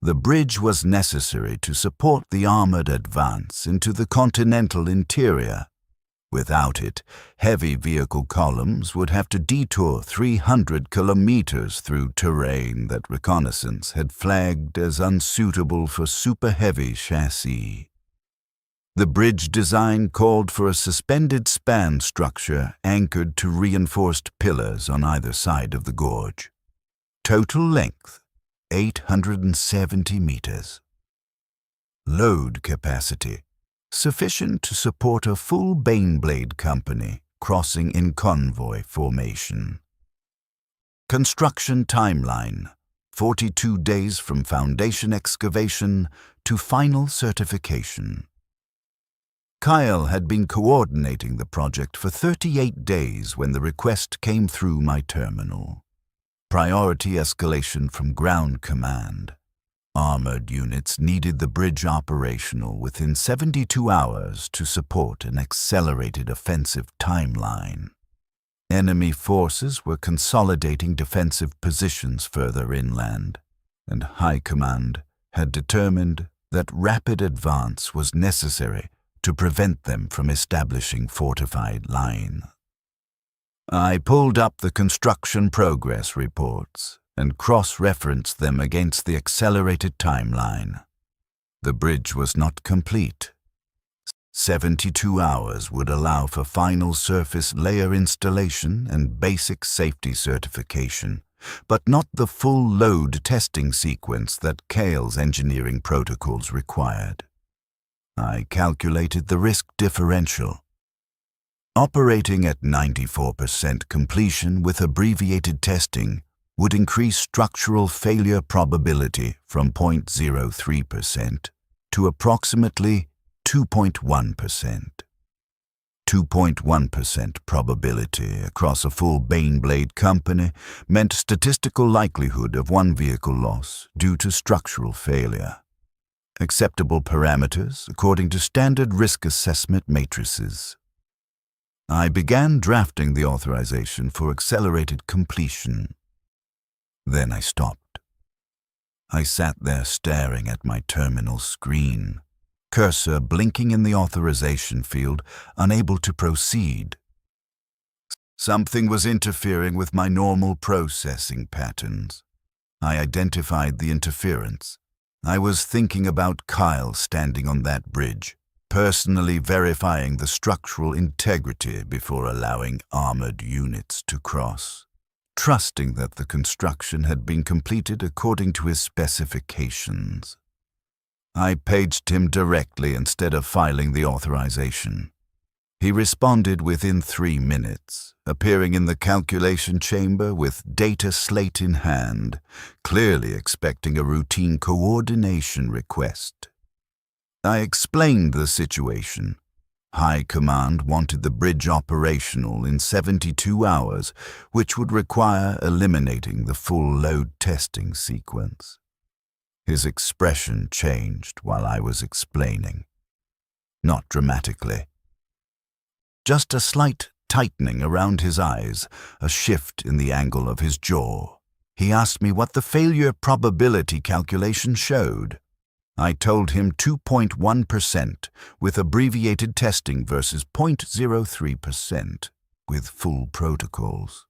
The bridge was necessary to support the armored advance into the continental interior. Without it, heavy vehicle columns would have to detour 300 kilometers through terrain that reconnaissance had flagged as unsuitable for super-heavy chassis. The bridge design called for a suspended span structure anchored to reinforced pillars on either side of the gorge. Total length, 870 meters. Load capacity, sufficient to support a full Baneblade company crossing in convoy formation. Construction timeline, 42 days from foundation excavation to final certification. Kyle had been coordinating the project for 38 days when the request came through my terminal. Priority escalation from ground command. Armored units needed the bridge operational within 72 hours to support an accelerated offensive timeline. Enemy forces were consolidating defensive positions further inland, and High Command had determined that rapid advance was necessary to prevent them from establishing fortified lines. I pulled up the construction progress reports and cross-referenced them against the accelerated timeline. The bridge was not complete. 72 hours would allow for final surface layer installation and basic safety certification, but not the full load testing sequence that Kale's engineering protocols required. I calculated the risk differential. Operating at 94% completion with abbreviated testing would increase structural failure probability from 0.03% to approximately 2.1%. 2.1% probability across a full Baneblade company meant statistical likelihood of one vehicle loss due to structural failure. Acceptable parameters according to standard risk assessment matrices. I began drafting the authorization for accelerated completion. Then I stopped. I sat there staring at my terminal screen, cursor blinking in the authorization field, unable to proceed. Something was interfering with my normal processing patterns. I identified the interference. I was thinking about Kyle standing on that bridge, personally verifying the structural integrity before allowing armored units to cross, trusting that the construction had been completed according to his specifications. I paged him directly instead of filing the authorization. He responded within 3 minutes, appearing in the calculation chamber with data slate in hand, clearly expecting a routine coordination request. I explained the situation. High Command wanted the bridge operational in 72 hours, which would require eliminating the full load testing sequence. His expression changed while I was explaining. Not dramatically. Just a slight tightening around his eyes, a shift in the angle of his jaw. He asked me what the failure probability calculation showed. I told him 2.1% with abbreviated testing versus 0.03% with full protocols.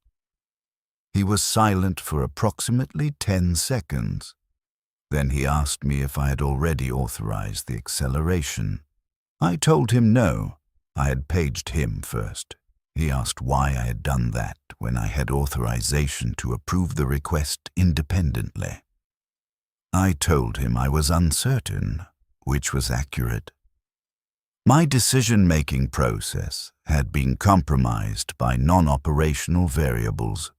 He was silent for approximately 10 seconds. Then he asked me if I had already authorized the acceleration. I told him no. I had paged him first. He asked why I had done that when I had authorization to approve the request independently. I told him I was uncertain, which was accurate. My decision-making process had been compromised by non-operational variables,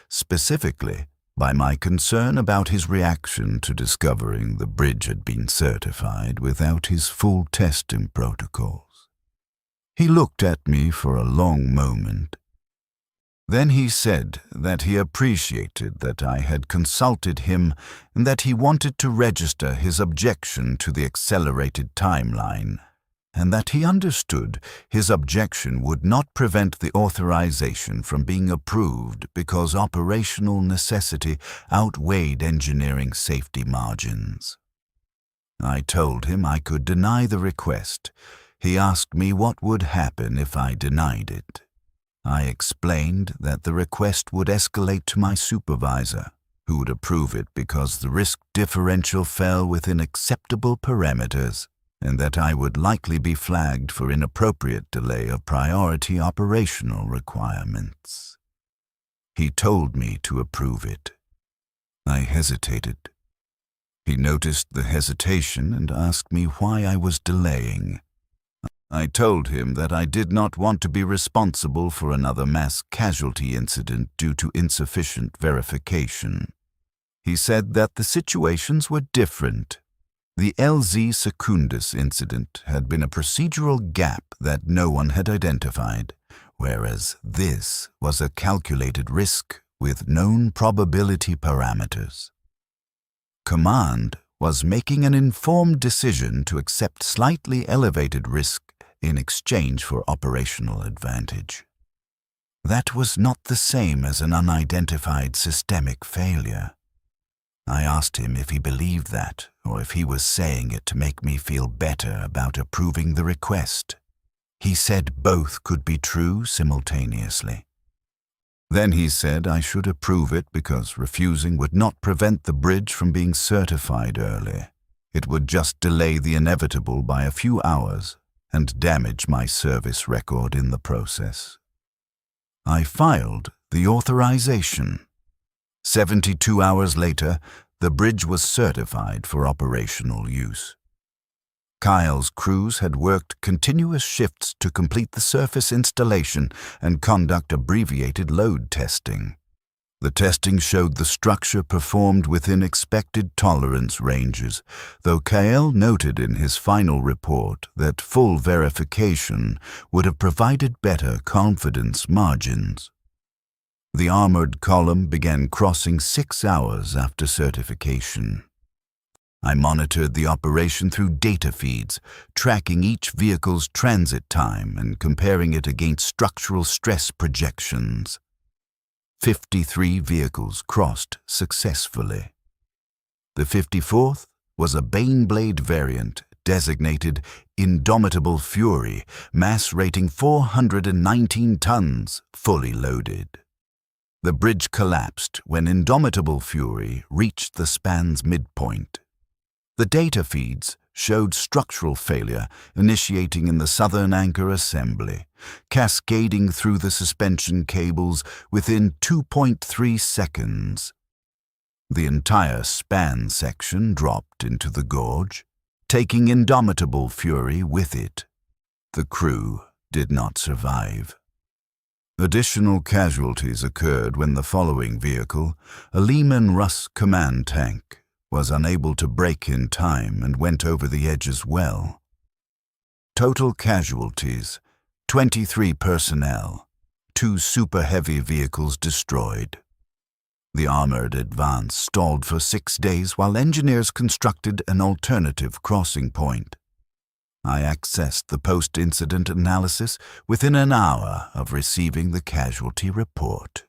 specifically by my concern about his reaction to discovering the bridge had been certified without his full testing protocols. He looked at me for a long moment. Then he said that he appreciated that I had consulted him and that he wanted to register his objection to the accelerated timeline, and that he understood his objection would not prevent the authorization from being approved because operational necessity outweighed engineering safety margins. I told him I could deny the request. He asked me what would happen if I denied it. I explained that the request would escalate to my supervisor, who would approve it because the risk differential fell within acceptable parameters, and that I would likely be flagged for inappropriate delay of priority operational requirements. He told me to approve it. I hesitated. He noticed the hesitation and asked me why I was delaying. I told him that I did not want to be responsible for another mass casualty incident due to insufficient verification. He said that the situations were different. The LZ Secundus incident had been a procedural gap that no one had identified, whereas this was a calculated risk with known probability parameters. Command was making an informed decision to accept slightly elevated risk in exchange for operational advantage. That was not the same as an unidentified systemic failure. I asked him if he believed that, or if he was saying it to make me feel better about approving the request. He said both could be true simultaneously. Then he said I should approve it because refusing would not prevent the bridge from being certified early. It would just delay the inevitable by a few hours, and damage my service record in the process. I filed the authorization. 72 hours later, the bridge was certified for operational use. Kyle's crews had worked continuous shifts to complete the surface installation and conduct abbreviated load testing. The testing showed the structure performed within expected tolerance ranges, though Kyle noted in his final report that full verification would have provided better confidence margins. The armored column began crossing 6 hours after certification. I monitored the operation through data feeds, tracking each vehicle's transit time and comparing it against structural stress projections. 53 vehicles crossed successfully. The 54th was a Baneblade variant designated Indomitable Fury, mass rating 419 tons, fully loaded. The bridge collapsed when Indomitable Fury reached the span's midpoint. The data feeds showed structural failure initiating in the southern anchor assembly, cascading through the suspension cables within 2.3 seconds. The entire span section dropped into the gorge, taking Indomitable Fury with it. The crew did not survive. Additional casualties occurred when the following vehicle, a Lehman Russ command tank, was unable to brake in time and went over the edge as well. Total casualties, 23 personnel, 2 super heavy vehicles destroyed. The armored advance stalled for 6 days while engineers constructed an alternative crossing point. I accessed the post-incident analysis within an hour of receiving the casualty report.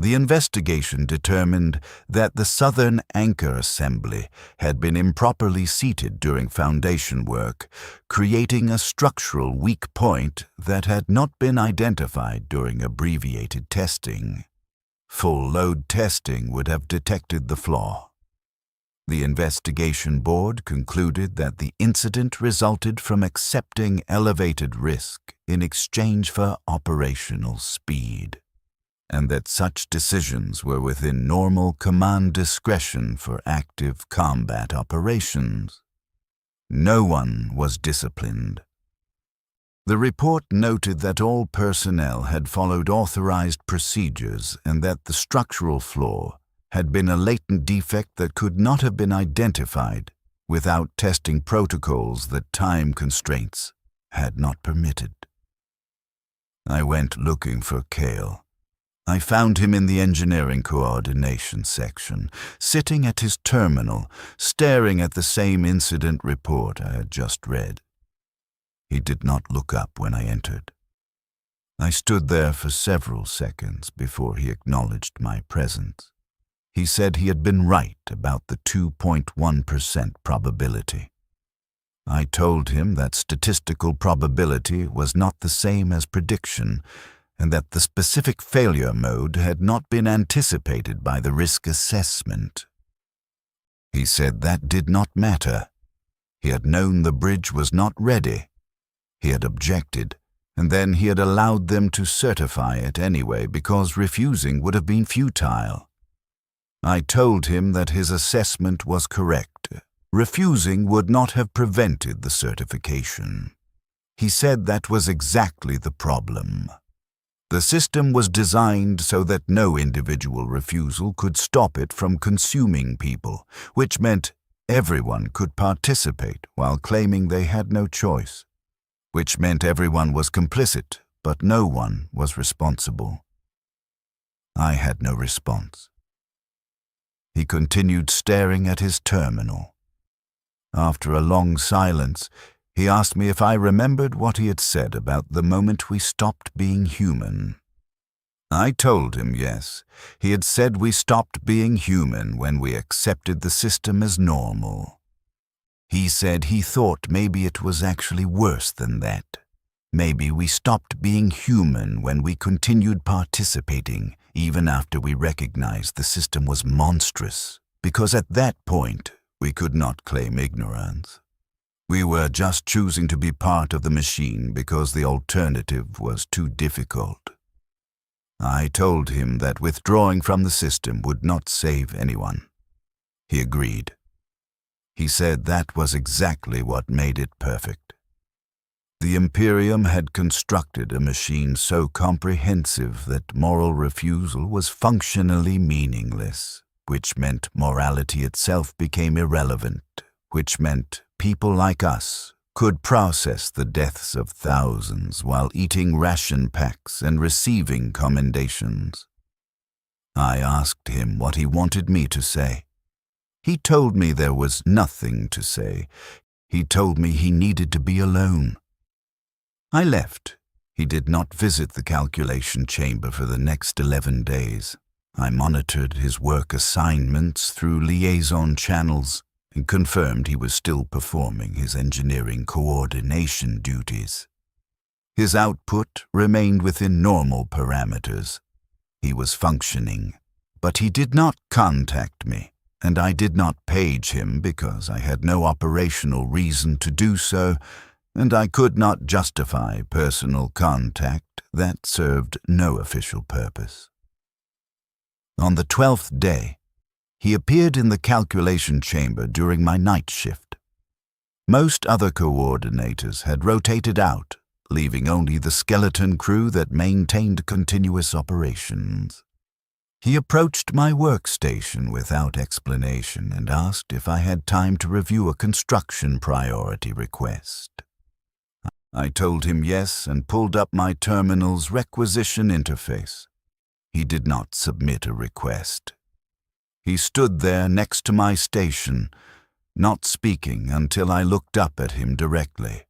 The investigation determined that the southern anchor assembly had been improperly seated during foundation work, creating a structural weak point that had not been identified during abbreviated testing. Full load testing would have detected the flaw. The investigation board concluded that the incident resulted from accepting elevated risk in exchange for operational speed, and that such decisions were within normal command discretion for active combat operations. No one was disciplined. The report noted that all personnel had followed authorized procedures and that the structural flaw had been a latent defect that could not have been identified without testing protocols that time constraints had not permitted. I went looking for Cale. I found him in the engineering coordination section, sitting at his terminal, staring at the same incident report I had just read. He did not look up when I entered. I stood there for several seconds before he acknowledged my presence. He said he had been right about the 2.1% probability. I told him that statistical probability was not the same as prediction, and that the specific failure mode had not been anticipated by the risk assessment. He said that did not matter. He had known the bridge was not ready. He had objected, and then he had allowed them to certify it anyway because refusing would have been futile. I told him that his assessment was correct. Refusing would not have prevented the certification. He said that was exactly the problem. The system was designed so that no individual refusal could stop it from consuming people, which meant everyone could participate while claiming they had no choice, which meant everyone was complicit, but no one was responsible. I had no response. He continued staring at his terminal. After a long silence, he asked me if I remembered what he had said about the moment we stopped being human. I told him yes. He had said we stopped being human when we accepted the system as normal. He said he thought maybe it was actually worse than that. Maybe we stopped being human when we continued participating, even after we recognized the system was monstrous, because at that point we could not claim ignorance. We were just choosing to be part of the machine because the alternative was too difficult. I told him that withdrawing from the system would not save anyone. He agreed. He said that was exactly what made it perfect. The Imperium had constructed a machine so comprehensive that moral refusal was functionally meaningless, which meant morality itself became irrelevant, which meant people like us could process the deaths of thousands while eating ration packs and receiving commendations. I asked him what he wanted me to say. He told me there was nothing to say. He told me he needed to be alone. I left. He did not visit the calculation chamber for the next 11 days. I monitored his work assignments through liaison channels and confirmed he was still performing his engineering coordination duties. His output remained within normal parameters. He was functioning, but he did not contact me, and I did not page him because I had no operational reason to do so, and I could not justify personal contact that served no official purpose. On the 12th day, he appeared in the calculation chamber during my night shift. Most other coordinators had rotated out, leaving only the skeleton crew that maintained continuous operations. He approached my workstation without explanation and asked if I had time to review a construction priority request. I told him yes and pulled up my terminal's requisition interface. He did not submit a request. He stood there next to my station, not speaking until I looked up at him directly.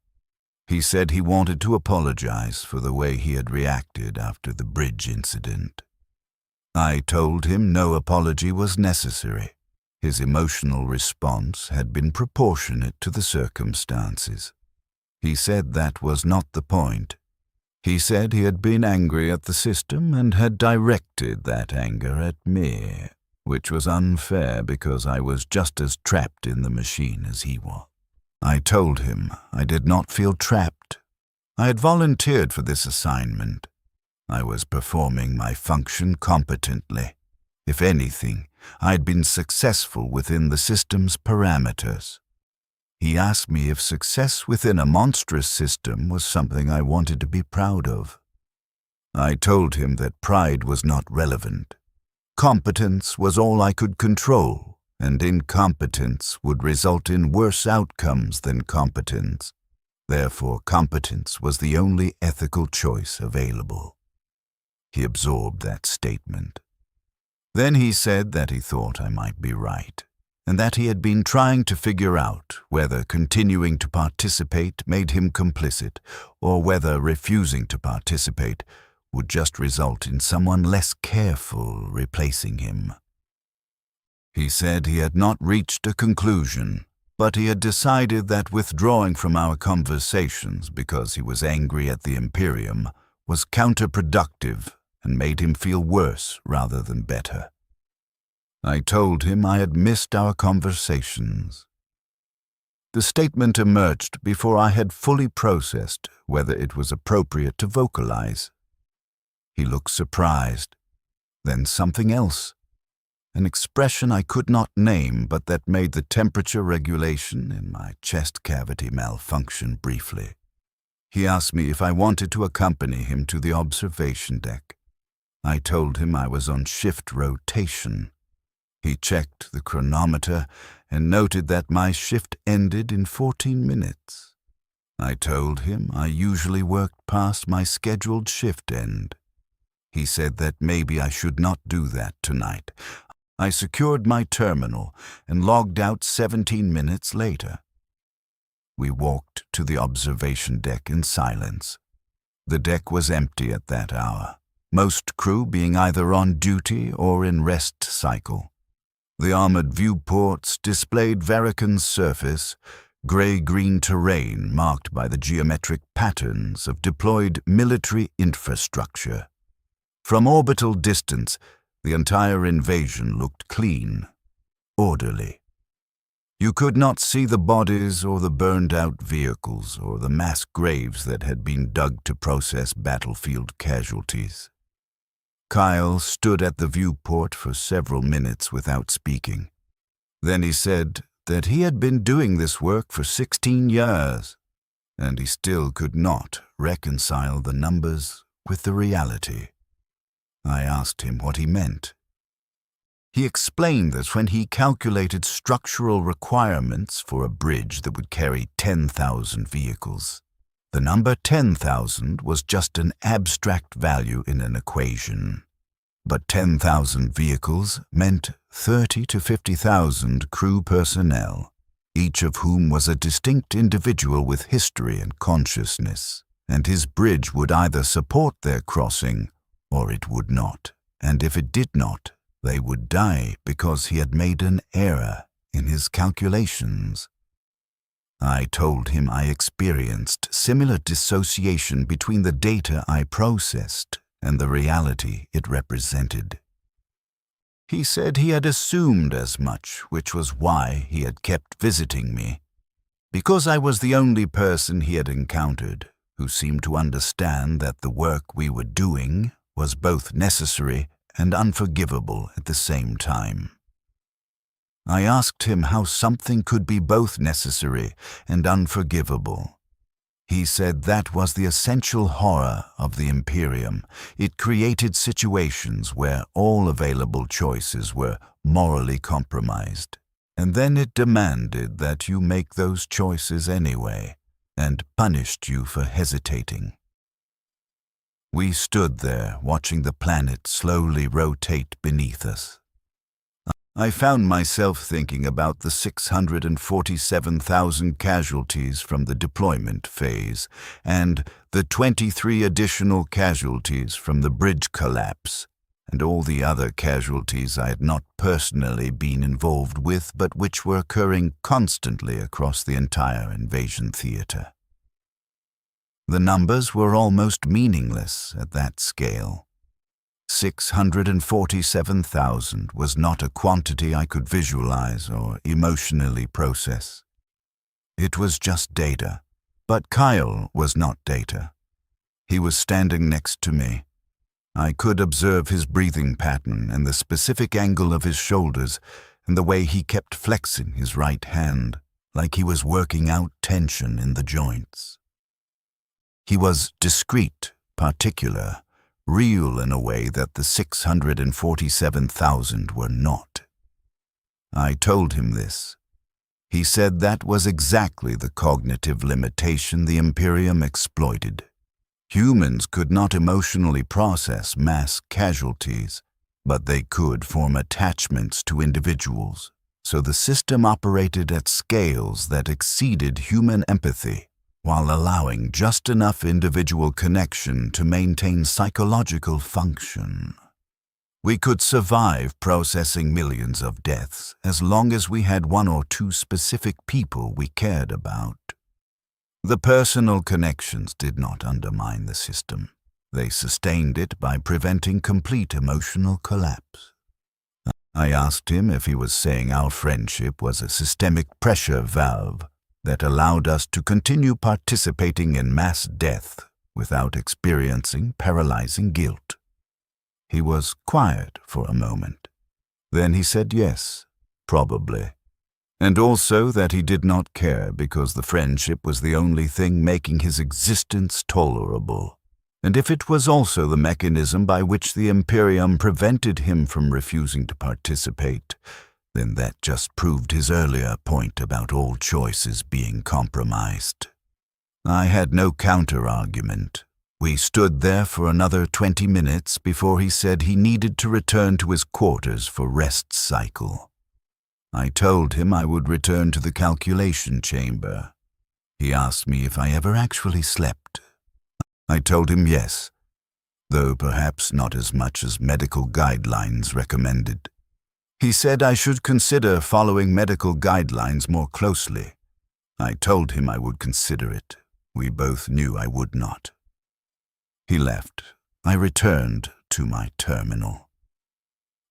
He said he wanted to apologize for the way he had reacted after the bridge incident. I told him no apology was necessary. His emotional response had been proportionate to the circumstances. He said that was not the point. He said he had been angry at the system and had directed that anger at me, which was unfair because I was just as trapped in the machine as he was. I told him I did not feel trapped. I had volunteered for this assignment. I was performing my function competently. If anything, I had been successful within the system's parameters. He asked me if success within a monstrous system was something I wanted to be proud of. I told him that pride was not relevant. Competence was all I could control, and incompetence would result in worse outcomes than competence. Therefore, competence was the only ethical choice available. He absorbed that statement. Then he said that he thought I might be right, and that he had been trying to figure out whether continuing to participate made him complicit, or whether refusing to participate would just result in someone less careful replacing him. He said he had not reached a conclusion, but he had decided that withdrawing from our conversations because he was angry at the Imperium was counterproductive and made him feel worse rather than better. I told him I had missed our conversations. The statement emerged before I had fully processed whether it was appropriate to vocalize. He looked surprised, then something else, an expression I could not name but that made the temperature regulation in my chest cavity malfunction briefly. He asked me if I wanted to accompany him to the observation deck. I told him I was on shift rotation. He checked the chronometer and noted that my shift ended in 14 minutes. I told him I usually worked past my scheduled shift end. He said that maybe I should not do that tonight. I secured my terminal and logged out 17 minutes later. We walked to the observation deck in silence. The deck was empty at that hour, most crew being either on duty or in rest cycle. The armored viewports displayed Verican's surface, gray-green terrain marked by the geometric patterns of deployed military infrastructure. From orbital distance, the entire invasion looked clean, orderly. You could not see the bodies or the burned-out vehicles or the mass graves that had been dug to process battlefield casualties. Kyle stood at the viewport for several minutes without speaking. Then he said that he had been doing this work for 16 years, and he still could not reconcile the numbers with the reality. I asked him what he meant. He explained that when he calculated structural requirements for a bridge that would carry 10,000 vehicles, the number 10,000 was just an abstract value in an equation. But 10,000 vehicles meant 30 to 50,000 crew personnel, each of whom was a distinct individual with history and consciousness, and his bridge would either support their crossing or it would not, and if it did not, they would die because he had made an error in his calculations. I told him I experienced similar dissociation between the data I processed and the reality it represented. He said he had assumed as much, which was why he had kept visiting me, because I was the only person he had encountered who seemed to understand that the work we were doing was both necessary and unforgivable at the same time. I asked him how something could be both necessary and unforgivable. He said that was the essential horror of the Imperium. It created situations where all available choices were morally compromised, and then it demanded that you make those choices anyway, and punished you for hesitating. We stood there watching the planet slowly rotate beneath us. I found myself thinking about the 647,000 casualties from the deployment phase and the 23 additional casualties from the bridge collapse and all the other casualties I had not personally been involved with but which were occurring constantly across the entire invasion theater. The numbers were almost meaningless at that scale. 647,000 was not a quantity I could visualize or emotionally process. It was just data, but Kyle was not data. He was standing next to me. I could observe his breathing pattern and the specific angle of his shoulders and the way he kept flexing his right hand, like he was working out tension in the joints. He was discreet, particular, real in a way that the 647,000 were not. I told him this. He said that was exactly the cognitive limitation the Imperium exploited. Humans could not emotionally process mass casualties, but they could form attachments to individuals, so the system operated at scales that exceeded human empathy, while allowing just enough individual connection to maintain psychological function. We could survive processing millions of deaths as long as we had one or two specific people we cared about. The personal connections did not undermine the system. They sustained it by preventing complete emotional collapse. I asked him if he was saying our friendship was a systemic pressure valve that allowed us to continue participating in mass death without experiencing paralyzing guilt. He was quiet for a moment. Then he said yes, probably, and also that he did not care because the friendship was the only thing making his existence tolerable, and if it was also the mechanism by which the Imperium prevented him from refusing to participate, then that just proved his earlier point about all choices being compromised. I had no counter-argument. We stood there for another 20 minutes before he said he needed to return to his quarters for rest cycle. I told him I would return to the calculation chamber. He asked me if I ever actually slept. I told him yes, though perhaps not as much as medical guidelines recommended. He said I should consider following medical guidelines more closely. I told him I would consider it. We both knew I would not. He left. I returned to my terminal.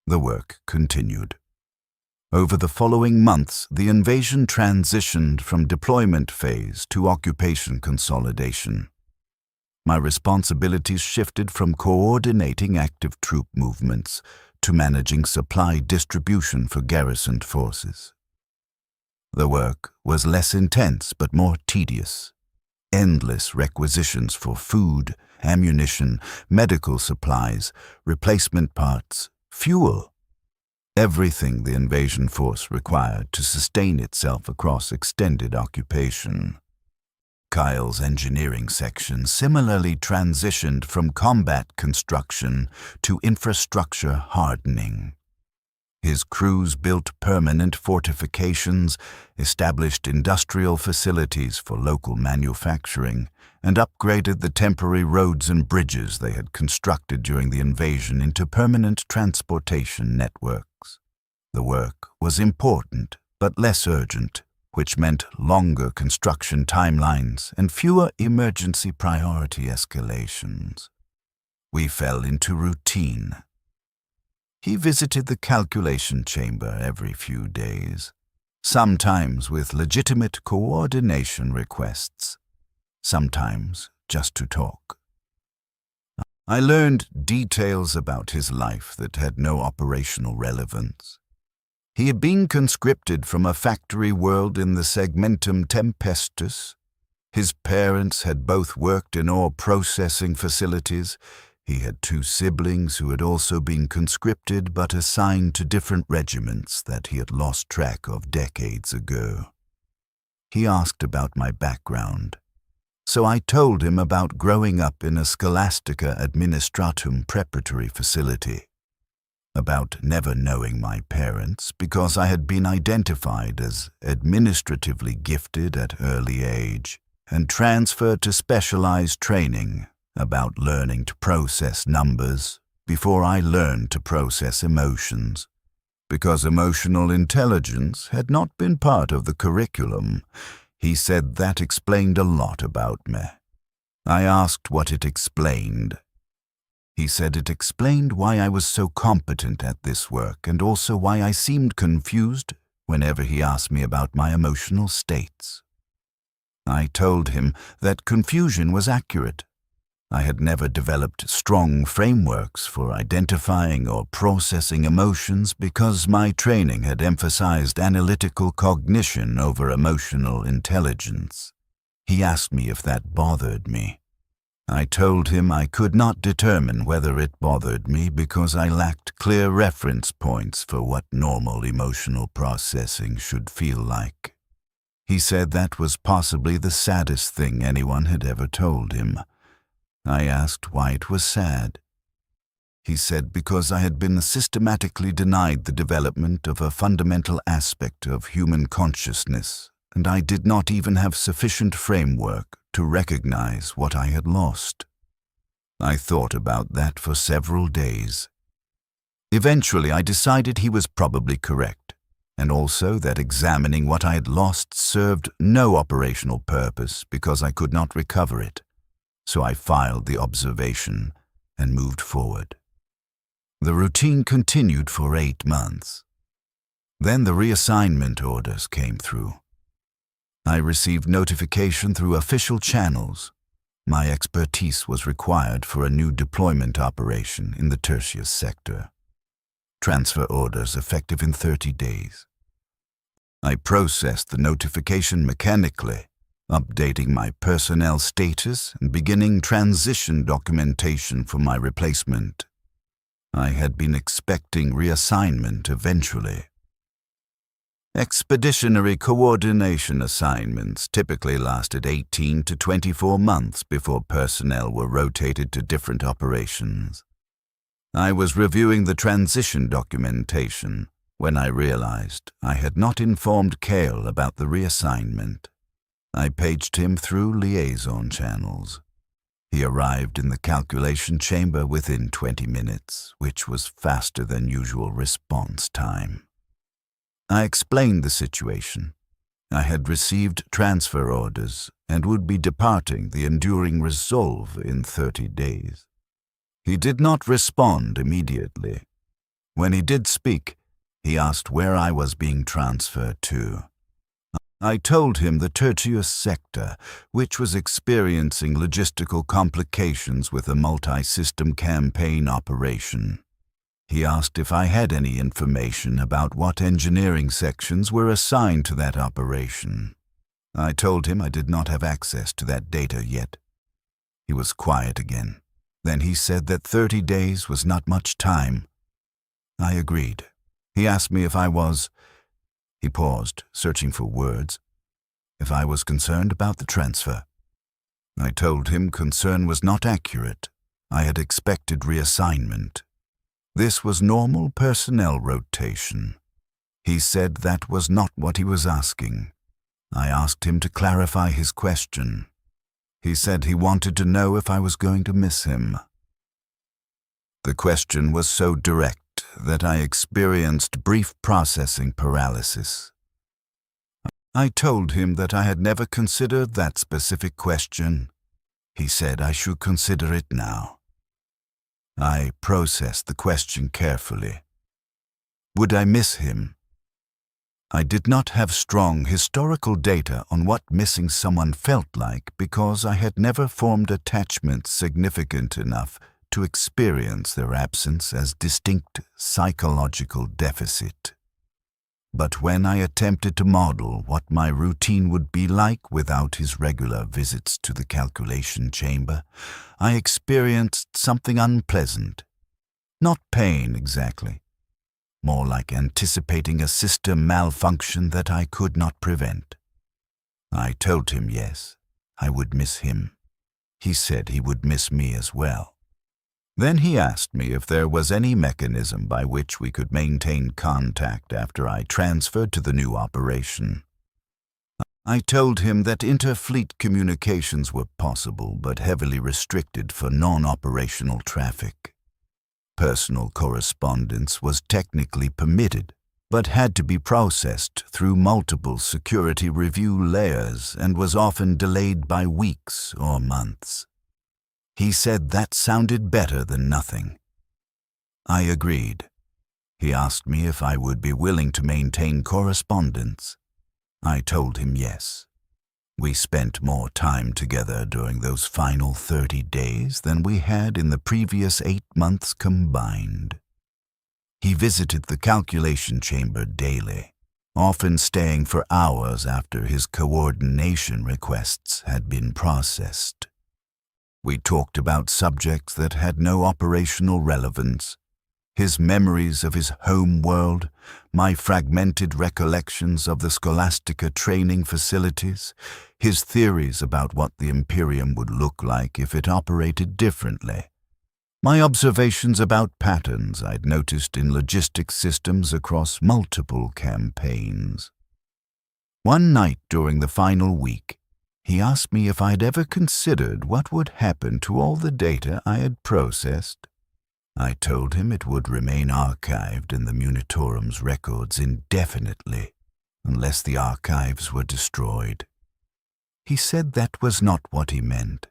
The work continued. Over the following months, the invasion transitioned from deployment phase to occupation consolidation. My responsibilities shifted from coordinating active troop movements to managing supply distribution for garrisoned forces. The work was less intense but more tedious. Endless requisitions for food, ammunition, medical supplies, replacement parts, fuel. Everything the invasion force required to sustain itself across extended occupation. Kyle's engineering section similarly transitioned from combat construction to infrastructure hardening. His crews built permanent fortifications, established industrial facilities for local manufacturing, and upgraded the temporary roads and bridges they had constructed during the invasion into permanent transportation networks. The work was important but less urgent, which meant longer construction timelines and fewer emergency priority escalations. We fell into routine. He visited the calculation chamber every few days, sometimes with legitimate coordination requests, sometimes just to talk. I learned details about his life that had no operational relevance. He had been conscripted from a factory world in the Segmentum Tempestus. His parents had both worked in ore processing facilities. He had 2 siblings who had also been conscripted but assigned to different regiments that he had lost track of decades ago. He asked about my background, so I told him about growing up in a Scholastica Administratum preparatory facility, about never knowing my parents because I had been identified as administratively gifted at early age and transferred to specialized training, about learning to process numbers before I learned to process emotions, because emotional intelligence had not been part of the curriculum. He said that explained a lot about me. I asked what it explained. He said it explained why I was so competent at this work and also why I seemed confused whenever he asked me about my emotional states. I told him that confusion was accurate. I had never developed strong frameworks for identifying or processing emotions because my training had emphasized analytical cognition over emotional intelligence. He asked me if that bothered me. I told him I could not determine whether it bothered me because I lacked clear reference points for what normal emotional processing should feel like. He said that was possibly the saddest thing anyone had ever told him. I asked why it was sad. He said because I had been systematically denied the development of a fundamental aspect of human consciousness, and I did not even have sufficient framework to recognize what I had lost. I thought about that for several days. Eventually, I decided he was probably correct, and also that examining what I had lost served no operational purpose because I could not recover it. So I filed the observation and moved forward. The routine continued for 8 months. Then the reassignment orders came through. I received notification through official channels. My expertise was required for a new deployment operation in the Tertius sector. Transfer orders effective in 30 days. I processed the notification mechanically, updating my personnel status and beginning transition documentation for my replacement. I had been expecting reassignment eventually. Expeditionary coordination assignments typically lasted 18 to 24 months before personnel were rotated to different operations. I was reviewing the transition documentation when I realized I had not informed Kale about the reassignment. I paged him through liaison channels. He arrived in the calculation chamber within 20 minutes, which was faster than usual response time. I explained the situation. I had received transfer orders and would be departing the Enduring Resolve in 30 days. He did not respond immediately. When he did speak, He asked where I was being transferred to. I told him the tertius sector, which was experiencing logistical complications with a multi-system campaign operation. He asked if I had any information about what engineering sections were assigned to that operation. I told him I did not have access to that data yet. He was quiet again. Then he said that 30 days was not much time. I agreed. He asked me if I was... He paused, searching for words. If I was concerned about the transfer. I told him concern was not accurate. I had expected reassignment. This was normal personnel rotation. He said that was not what he was asking. I asked him to clarify his question. He said he wanted to know if I was going to miss him. The question was so direct that I experienced brief processing paralysis. I told him that I had never considered that specific question. He said I should consider it now. I processed the question carefully. Would I miss him? I did not have strong historical data on what missing someone felt like because I had never formed attachments significant enough to experience their absence as distinct psychological deficit. But when I attempted to model what my routine would be like without his regular visits to the calculation chamber, I experienced something unpleasant. Not pain exactly. More like anticipating a system malfunction that I could not prevent. I told him yes, I would miss him. He said he would miss me as well. Then he asked me if there was any mechanism by which we could maintain contact after I transferred to the new operation. I told him that interfleet communications were possible but heavily restricted for non-operational traffic. Personal correspondence was technically permitted, but had to be processed through multiple security review layers and was often delayed by weeks or months. He said that sounded better than nothing. I agreed. He asked me if I would be willing to maintain correspondence. I told him yes. We spent more time together during those final 30 days than we had in the previous 8 months combined. He visited the calculation chamber daily, often staying for hours after his coordination requests had been processed. We talked about subjects that had no operational relevance, his memories of his home world, my fragmented recollections of the Scholastica training facilities, his theories about what the Imperium would look like if it operated differently, my observations about patterns I'd noticed in logistic systems across multiple campaigns. One night during the final week, he asked me if I'd ever considered what would happen to all the data I had processed. I told him it would remain archived in the Munitorum's records indefinitely, unless the archives were destroyed. He said that was not what he meant.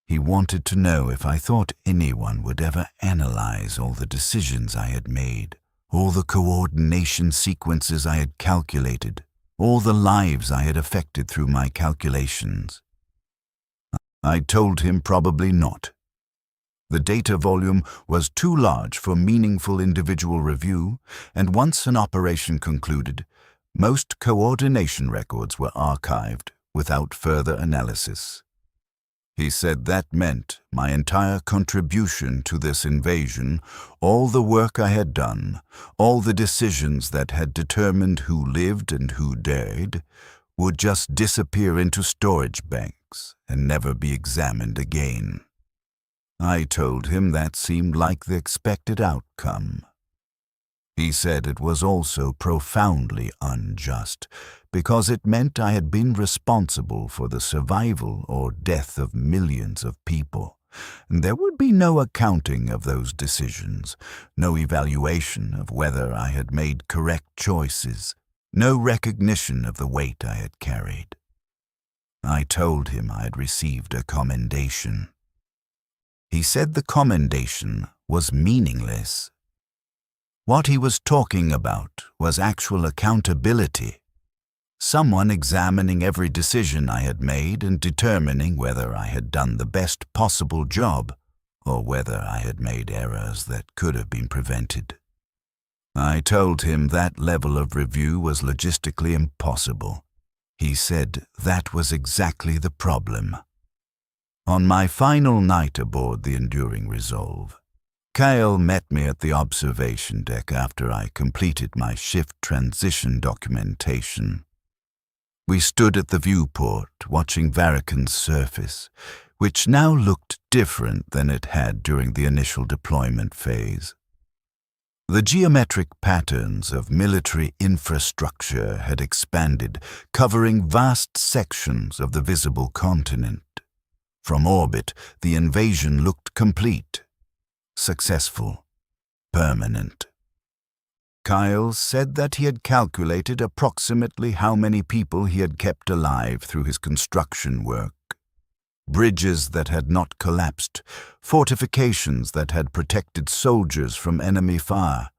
He wanted to know if I thought anyone would ever analyze all the decisions I had made, all the coordination sequences I had calculated, all the lives I had affected through my calculations. I told him probably not. The data volume was too large for meaningful individual review, and once an operation concluded, most coordination records were archived without further analysis. He said that meant my entire contribution to this invasion, all the work I had done, all the decisions that had determined who lived and who died, would just disappear into storage banks and never be examined again. I told him that seemed like the expected outcome. He said it was also profoundly unjust, because it meant I had been responsible for the survival or death of millions of people, and there would be no accounting of those decisions, no evaluation of whether I had made correct choices, no recognition of the weight I had carried. I told him I had received a commendation. He said the commendation was meaningless. What he was talking about was actual accountability. Someone examining every decision I had made and determining whether I had done the best possible job or whether I had made errors that could have been prevented. I told him that level of review was logistically impossible. He said that was exactly the problem. On my final night aboard the Enduring Resolve, Kyle met me at the observation deck after I completed my shift transition documentation. We stood at the viewport watching Varican's surface, which now looked different than it had during the initial deployment phase. The geometric patterns of military infrastructure had expanded, covering vast sections of the visible continent. From orbit, the invasion looked complete, successful, permanent. Kyle said that he had calculated approximately how many people he had kept alive through his construction work. Bridges that had not collapsed, fortifications that had protected soldiers from enemy fire,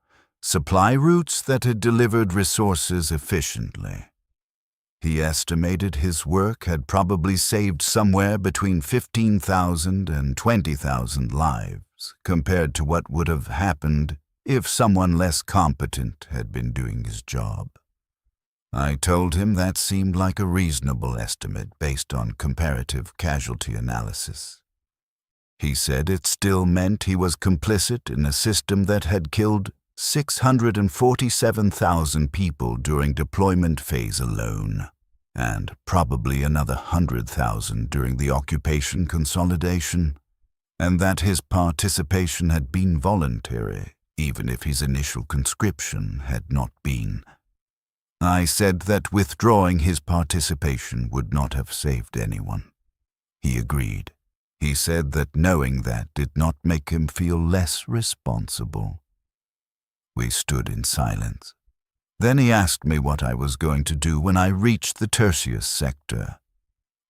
supply routes that had delivered resources efficiently. He estimated his work had probably saved somewhere between 15,000 and 20,000 lives, compared to what would have happened if someone less competent had been doing his job. I told him that seemed like a reasonable estimate based on comparative casualty analysis. He said it still meant he was complicit in a system that had killed 647,000 people during deployment phase alone, and probably another 100,000 during the occupation consolidation, and that his participation had been voluntary, even if his initial conscription had not been. I said that withdrawing his participation would not have saved anyone. He agreed. He said that knowing that did not make him feel less responsible. We stood in silence. Then he asked me what I was going to do when I reached the Tertius sector.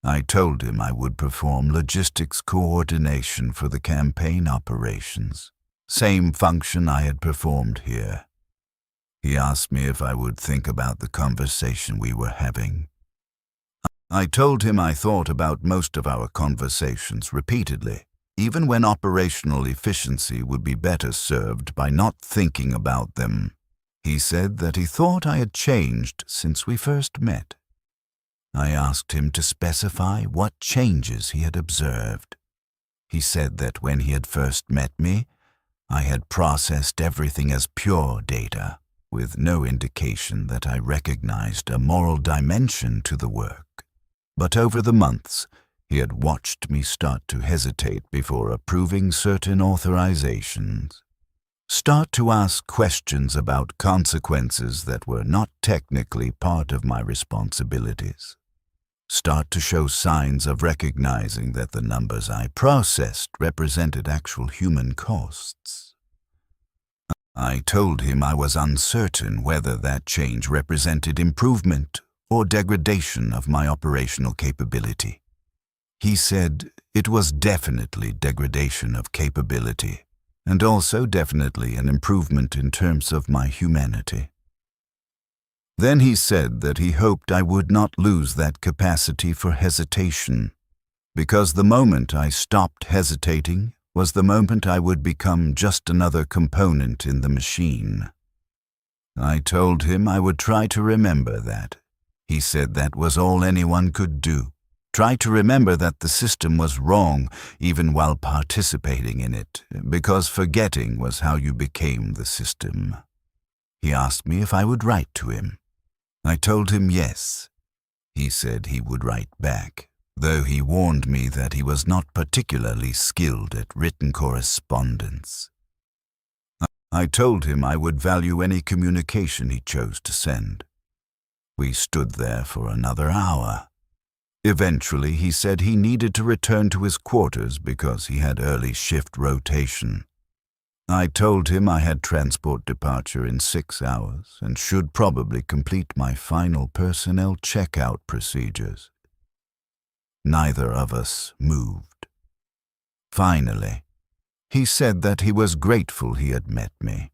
I told him I would perform logistics coordination for the campaign operations, same function I had performed here. He asked me if I would think about the conversation we were having. I told him I thought about most of our conversations repeatedly, even when operational efficiency would be better served by not thinking about them. He said that he thought I had changed since we first met. I asked him to specify what changes he had observed. He said that when he had first met me, I had processed everything as pure data, with no indication that I recognized a moral dimension to the work. But over the months, he had watched me start to hesitate before approving certain authorizations, start to ask questions about consequences that were not technically part of my responsibilities, start to show signs of recognizing that the numbers I processed represented actual human costs. I told him I was uncertain whether that change represented improvement or degradation of my operational capability. He said it was definitely degradation of capability, and also definitely an improvement in terms of my humanity. Then he said that he hoped I would not lose that capacity for hesitation, because the moment I stopped hesitating was the moment I would become just another component in the machine. I told him I would try to remember that. He said that was all anyone could do. Try to remember that the system was wrong even while participating in it, because forgetting was how you became the system. He asked me if I would write to him. I told him yes. He said he would write back, though he warned me that he was not particularly skilled at written correspondence. I told him I would value any communication he chose to send. We stood there for another hour. Eventually, he said he needed to return to his quarters because he had early shift rotation. I told him I had transport departure in 6 hours and should probably complete my final personnel checkout procedures. Neither of us moved. Finally, he said that he was grateful he had met me.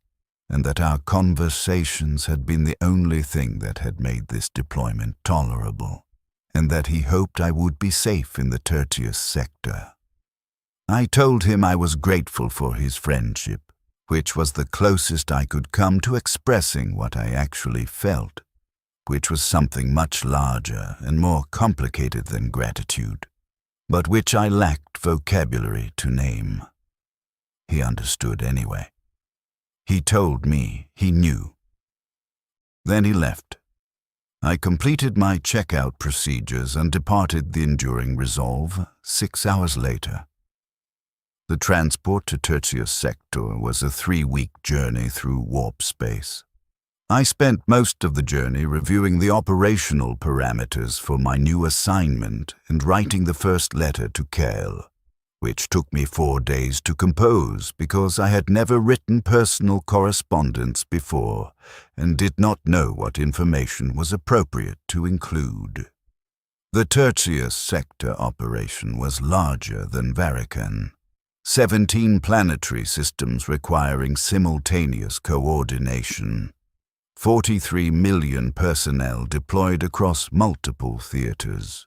and that our conversations had been the only thing that had made this deployment tolerable, and that he hoped I would be safe in the Tertius sector. I told him I was grateful for his friendship, which was the closest I could come to expressing what I actually felt, which was something much larger and more complicated than gratitude, but which I lacked vocabulary to name. He understood anyway. He told me he knew. Then he left. I completed my checkout procedures and departed the Enduring Resolve 6 hours later. The transport to Tertius Sector was a 3-week journey through warp space. I spent most of the journey reviewing the operational parameters for my new assignment and writing the first letter to Kale, which took me 4 days to compose because I had never written personal correspondence before and did not know what information was appropriate to include. The Tertius Sector operation was larger than Varican. 17 planetary systems requiring simultaneous coordination. 43 million personnel deployed across multiple theaters.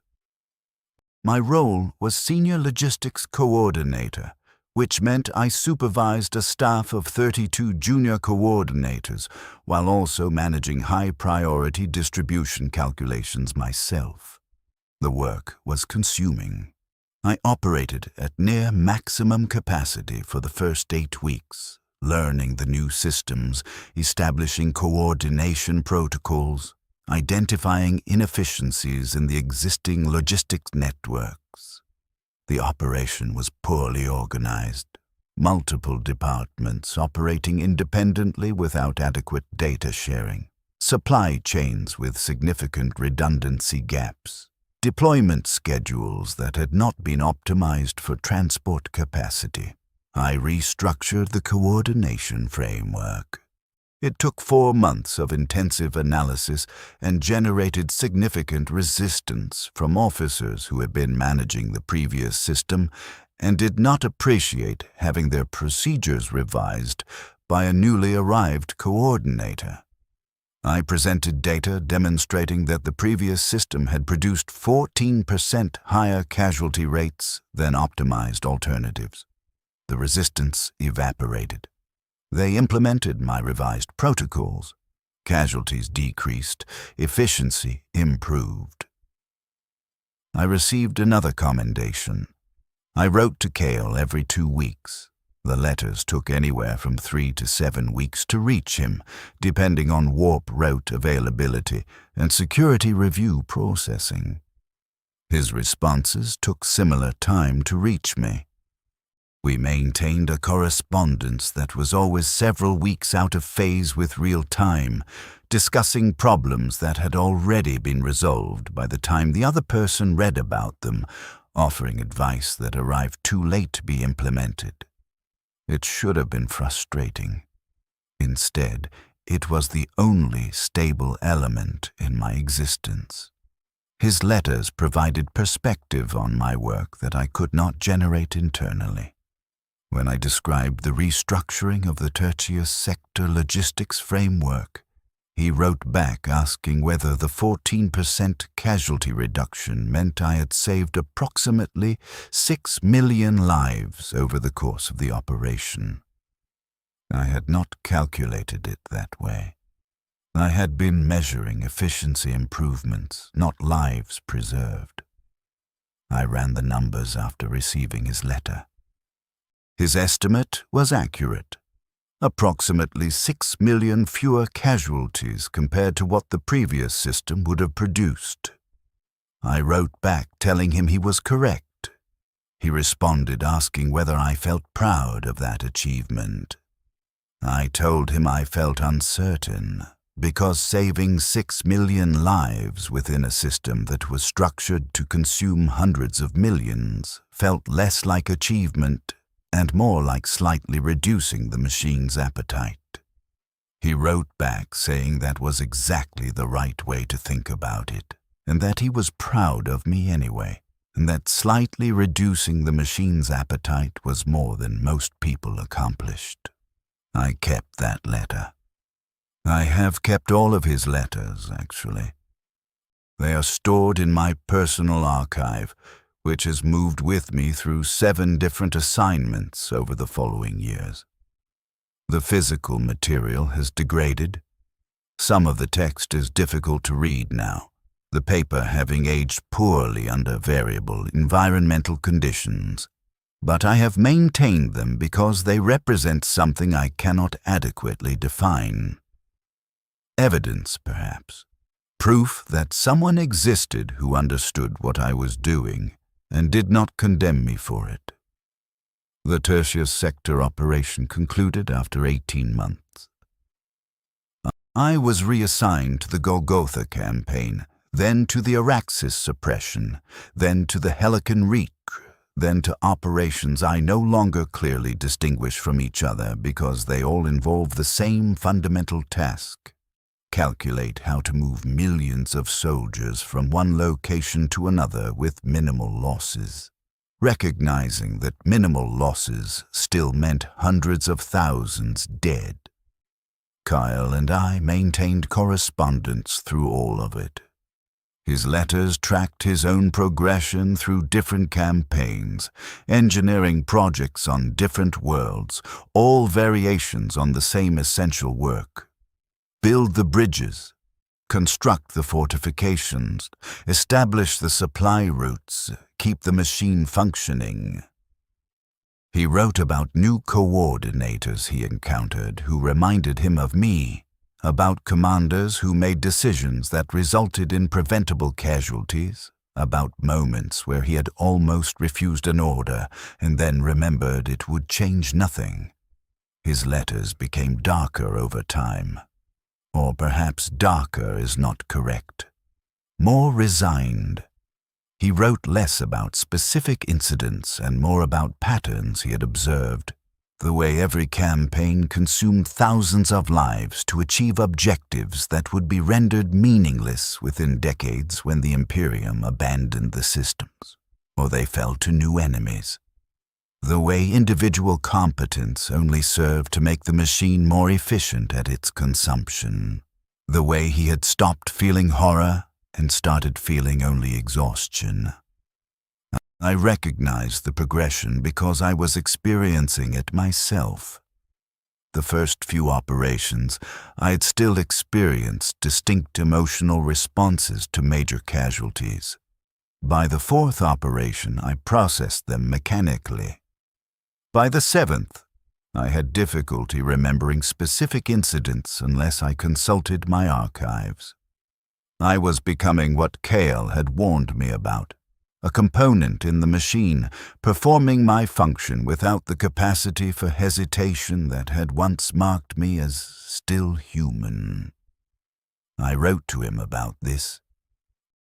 My role was Senior Logistics Coordinator, which meant I supervised a staff of 32 junior coordinators while also managing high-priority distribution calculations myself. The work was consuming. I operated at near maximum capacity for the first 8 weeks, learning the new systems, establishing coordination protocols, identifying inefficiencies in the existing logistics networks. The operation was poorly organized, multiple departments operating independently without adequate data sharing, supply chains with significant redundancy gaps, deployment schedules that had not been optimized for transport capacity. I restructured the coordination framework. It took 4 months of intensive analysis and generated significant resistance from officers who had been managing the previous system and did not appreciate having their procedures revised by a newly arrived coordinator. I presented data demonstrating that the previous system had produced 14% higher casualty rates than optimized alternatives. The resistance evaporated. They implemented my revised protocols. Casualties decreased, efficiency improved. I received another commendation. I wrote to Kale every 2 weeks. The letters took anywhere from 3 to 7 weeks to reach him, depending on warp route availability and security review processing. His responses took similar time to reach me. We maintained a correspondence that was always several weeks out of phase with real time, discussing problems that had already been resolved by the time the other person read about them, offering advice that arrived too late to be implemented. It should have been frustrating. Instead, it was the only stable element in my existence. His letters provided perspective on my work that I could not generate internally. When I described the restructuring of the Tertius Sector logistics framework, he wrote back asking whether the 14% casualty reduction meant I had saved approximately 6 million lives over the course of the operation. I had not calculated it that way. I had been measuring efficiency improvements, not lives preserved. I ran the numbers after receiving his letter. His estimate was accurate. Approximately 6 million fewer casualties compared to what the previous system would have produced. I wrote back telling him he was correct. He responded asking whether I felt proud of that achievement. I told him I felt uncertain, because saving 6 million lives within a system that was structured to consume hundreds of millions felt less like achievement and more like slightly reducing the machine's appetite. He wrote back saying that was exactly the right way to think about it, and that he was proud of me anyway, and that slightly reducing the machine's appetite was more than most people accomplished. I kept that letter. I have kept all of his letters, actually. They are stored in my personal archive, which has moved with me through 7 different assignments over the following years. The physical material has degraded. Some of the text is difficult to read now, the paper having aged poorly under variable environmental conditions. But I have maintained them because they represent something I cannot adequately define. Evidence, perhaps. Proof that someone existed who understood what I was doing and did not condemn me for it. The Tertius Sector operation concluded after 18 months. I was reassigned to the Golgotha campaign, then to the Araxis suppression, then to the Helican Reek, then to operations I no longer clearly distinguish from each other because they all involve the same fundamental task. Calculate how to move millions of soldiers from one location to another with minimal losses, recognizing that minimal losses still meant hundreds of thousands dead. Kyle and I maintained correspondence through all of it. His letters tracked his own progression through different campaigns, engineering projects on different worlds, all variations on the same essential work. Build the bridges, construct the fortifications, establish the supply routes, keep the machine functioning. He wrote about new coordinators he encountered who reminded him of me, about commanders who made decisions that resulted in preventable casualties, about moments where he had almost refused an order and then remembered it would change nothing. His letters became darker over time. Or perhaps darker is not correct. More resigned. He wrote less about specific incidents and more about patterns he had observed, the way every campaign consumed thousands of lives to achieve objectives that would be rendered meaningless within decades when the Imperium abandoned the systems, or they fell to new enemies. The way individual competence only served to make the machine more efficient at its consumption. The way he had stopped feeling horror and started feeling only exhaustion. I recognized the progression because I was experiencing it myself. The first few operations, I had still experienced distinct emotional responses to major casualties. By the 4th operation, I processed them mechanically. By the 7th, I had difficulty remembering specific incidents unless I consulted my archives. I was becoming what Kale had warned me about, a component in the machine, performing my function without the capacity for hesitation that had once marked me as still human. I wrote to him about this.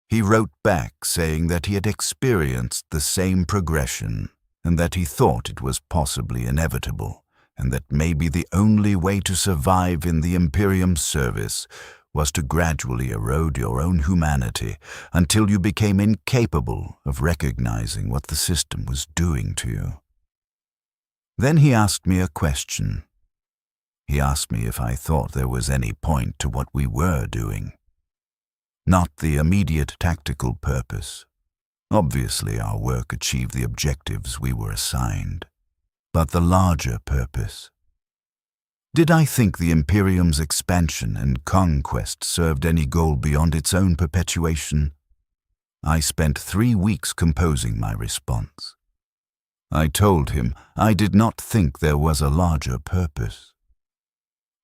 He wrote back saying that he had experienced the same progression, and that he thought it was possibly inevitable, and that maybe the only way to survive in the Imperium's service was to gradually erode your own humanity until you became incapable of recognizing what the system was doing to you. Then he asked me a question. He asked me if I thought there was any point to what we were doing. Not the immediate tactical purpose. Obviously, our work achieved the objectives we were assigned, but the larger purpose. Did I think the Imperium's expansion and conquest served any goal beyond its own perpetuation? I spent 3 weeks composing my response. I told him I did not think there was a larger purpose.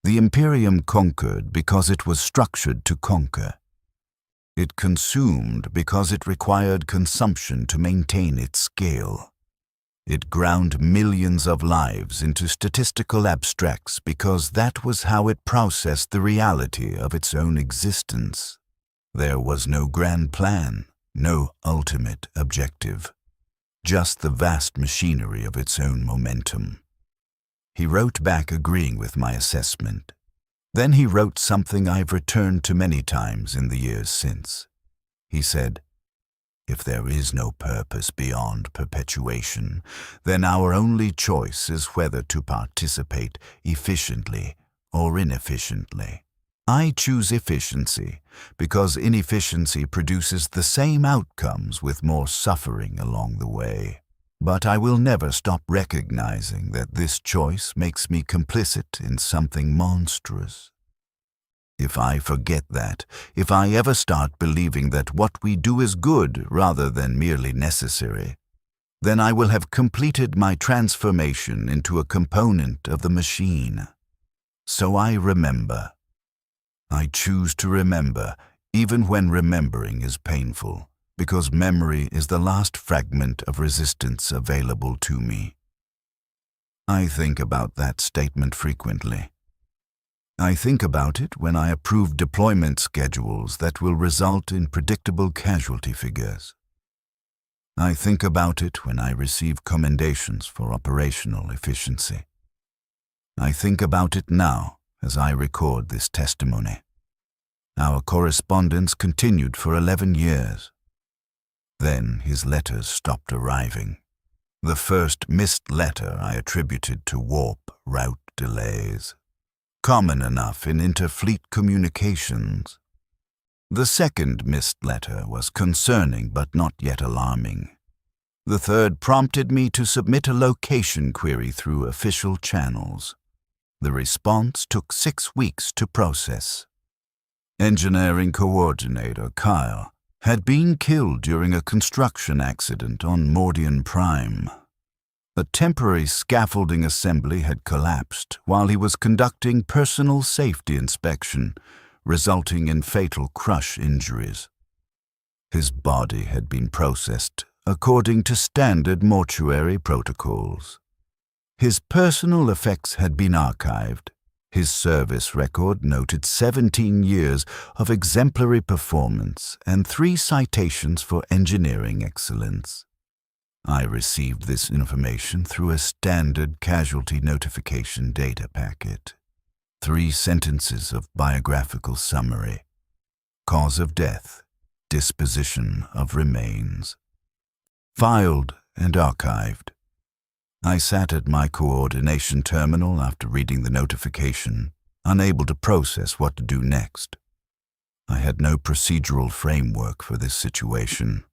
The Imperium conquered because it was structured to conquer. It consumed because it required consumption to maintain its scale. It ground millions of lives into statistical abstracts because that was how it processed the reality of its own existence. There was no grand plan, no ultimate objective, just the vast machinery of its own momentum. He wrote back agreeing with my assessment. Then he wrote something I've returned to many times in the years since. He said, If there is no purpose beyond perpetuation, then our only choice is whether to participate efficiently or inefficiently. I choose efficiency because inefficiency produces the same outcomes with more suffering along the way. But I will never stop recognizing that this choice makes me complicit in something monstrous. If I forget that, if I ever start believing that what we do is good rather than merely necessary, then I will have completed my transformation into a component of the machine. So I remember. I choose to remember, even when remembering is painful, because memory is the last fragment of resistance available to me. I think about that statement frequently. I think about it when I approve deployment schedules that will result in predictable casualty figures. I think about it when I receive commendations for operational efficiency. I think about it now as I record this testimony. Our correspondence continued for 11 years. Then his letters stopped arriving. The first missed letter I attributed to warp route delays, common enough in interfleet communications. The second missed letter was concerning but not yet alarming. The third prompted me to submit a location query through official channels. The response took 6 weeks to process. Engineering coordinator Kyle had been killed during a construction accident on Mordian Prime. A temporary scaffolding assembly had collapsed while he was conducting personal safety inspection, resulting in fatal crush injuries. His body had been processed according to standard mortuary protocols. His personal effects had been archived. His service record noted 17 years of exemplary performance and 3 citations for engineering excellence. I received this information through a standard casualty notification data packet. 3 sentences of biographical summary. Cause of death, disposition of remains. Filed and archived. I sat at my coordination terminal after reading the notification, unable to process what to do next. I had no procedural framework for this situation.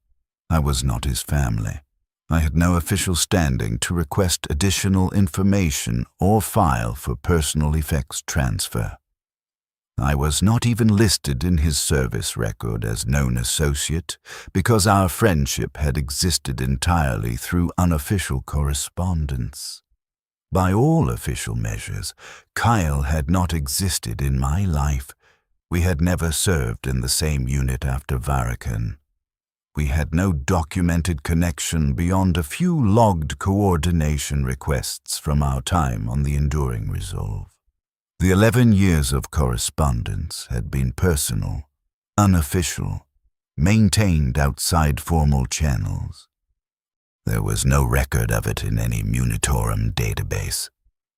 I was not his family. I had no official standing to request additional information or file for personal effects transfer. I was not even listed in his service record as known associate because our friendship had existed entirely through unofficial correspondence. By all official measures, Kyle had not existed in my life. We had never served in the same unit after Varikan. We had no documented connection beyond a few logged coordination requests from our time on the Enduring Resolve. The 11 years of correspondence had been personal, unofficial, maintained outside formal channels. There was no record of it in any Munitorum database,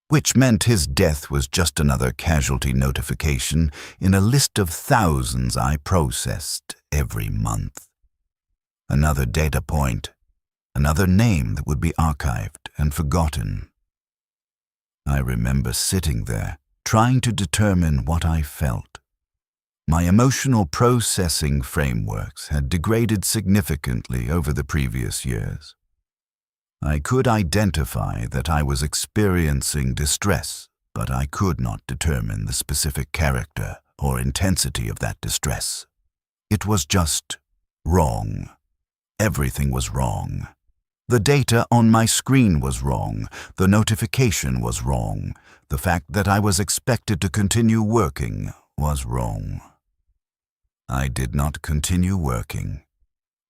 which meant his death was just another casualty notification in a list of thousands I processed every month. Another data point, another name that would be archived and forgotten. I remember sitting there, trying to determine what I felt. My emotional processing frameworks had degraded significantly over the previous years. I could identify that I was experiencing distress, but I could not determine the specific character or intensity of that distress. It was just wrong. Everything was wrong. The data on my screen was wrong. The notification was wrong. The fact that I was expected to continue working was wrong. I did not continue working.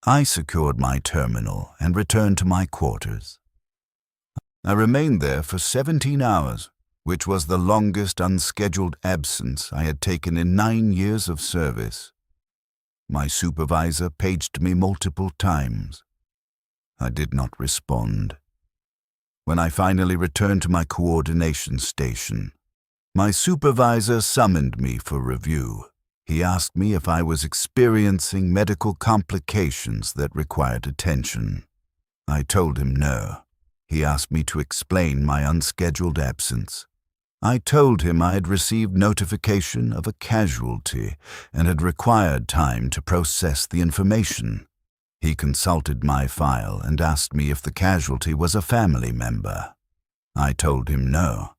I secured my terminal and returned to my quarters. I remained there for 17 hours, which was the longest unscheduled absence I had taken in 9 years of service. My supervisor paged me multiple times. I did not respond. When I finally returned to my coordination station, my supervisor summoned me for review. He asked me if I was experiencing medical complications that required attention. I told him no. He asked me to explain my unscheduled absence. I told him I had received notification of a casualty and had required time to process the information. He consulted my file and asked me if the casualty was a family member. I told him no.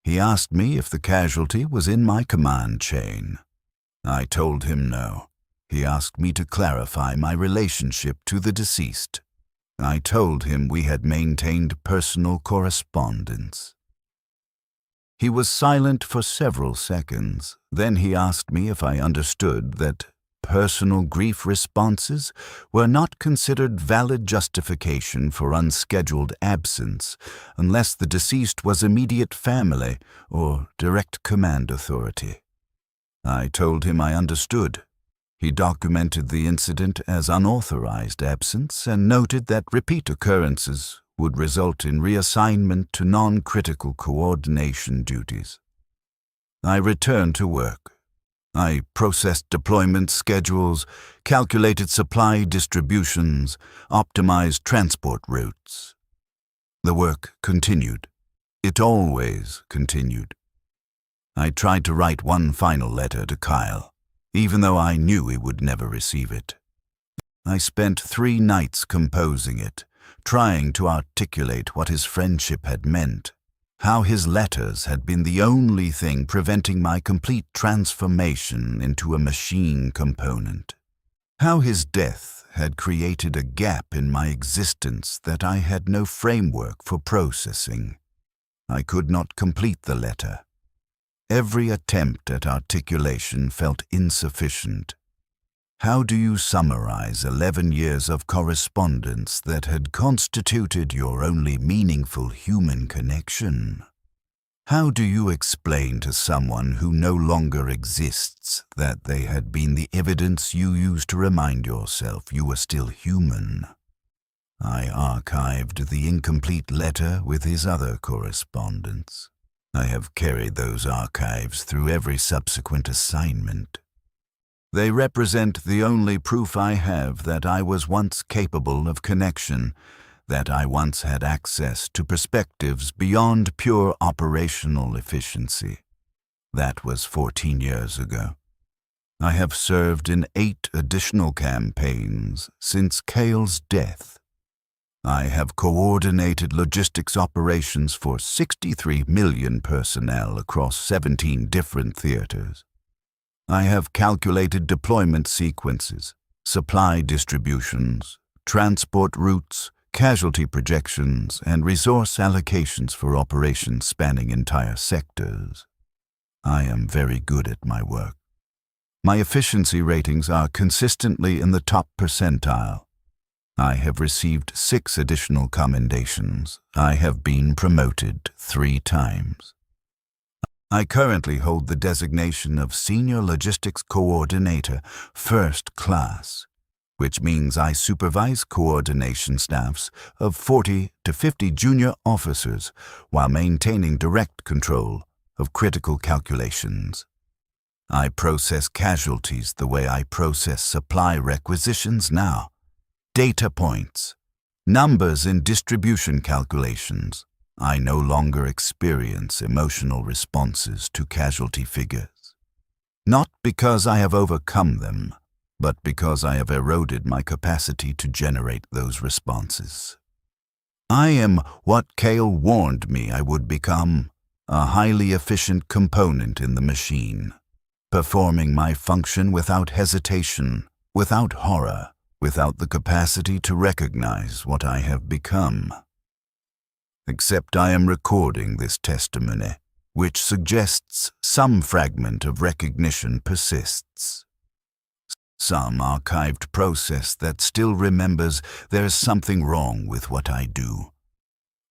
He asked me if the casualty was in my command chain. I told him no. He asked me to clarify my relationship to the deceased. I told him we had maintained personal correspondence. He was silent for several seconds. Then he asked me if I understood that personal grief responses were not considered valid justification for unscheduled absence unless the deceased was immediate family or direct command authority. I told him I understood. He documented the incident as unauthorized absence and noted that repeat occurrences would result in reassignment to non-critical coordination duties. I returned to work. I processed deployment schedules, calculated supply distributions, optimized transport routes. The work continued. It always continued. I tried to write one final letter to Kyle, even though I knew he would never receive it. I spent 3 nights composing it, trying to articulate what his friendship had meant, how his letters had been the only thing preventing my complete transformation into a machine component, how his death had created a gap in my existence that I had no framework for processing. I could not complete the letter. Every attempt at articulation felt insufficient. How do you summarize 11 years of correspondence that had constituted your only meaningful human connection? How do you explain to someone who no longer exists that they had been the evidence you used to remind yourself you were still human? I archived the incomplete letter with his other correspondence. I have carried those archives through every subsequent assignment. They represent the only proof I have that I was once capable of connection, that I once had access to perspectives beyond pure operational efficiency. That was 14 years ago. I have served in 8 additional campaigns since Kale's death. I have coordinated logistics operations for 63 million personnel across 17 different theaters. I have calculated deployment sequences, supply distributions, transport routes, casualty projections, and resource allocations for operations spanning entire sectors. I am very good at my work. My efficiency ratings are consistently in the top percentile. I have received 6 additional commendations. I have been promoted 3 times. I currently hold the designation of Senior Logistics Coordinator, First Class, which means I supervise coordination staffs of 40 to 50 junior officers while maintaining direct control of critical calculations. I process casualties the way I process supply requisitions now. Data points, numbers in distribution calculations. I no longer experience emotional responses to casualty figures. Not because I have overcome them, but because I have eroded my capacity to generate those responses. I am what Kale warned me I would become, a highly efficient component in the machine, performing my function without hesitation, without horror, without the capacity to recognize what I have become. Except I am recording this testimony, which suggests some fragment of recognition persists. Some archived process that still remembers there is something wrong with what I do.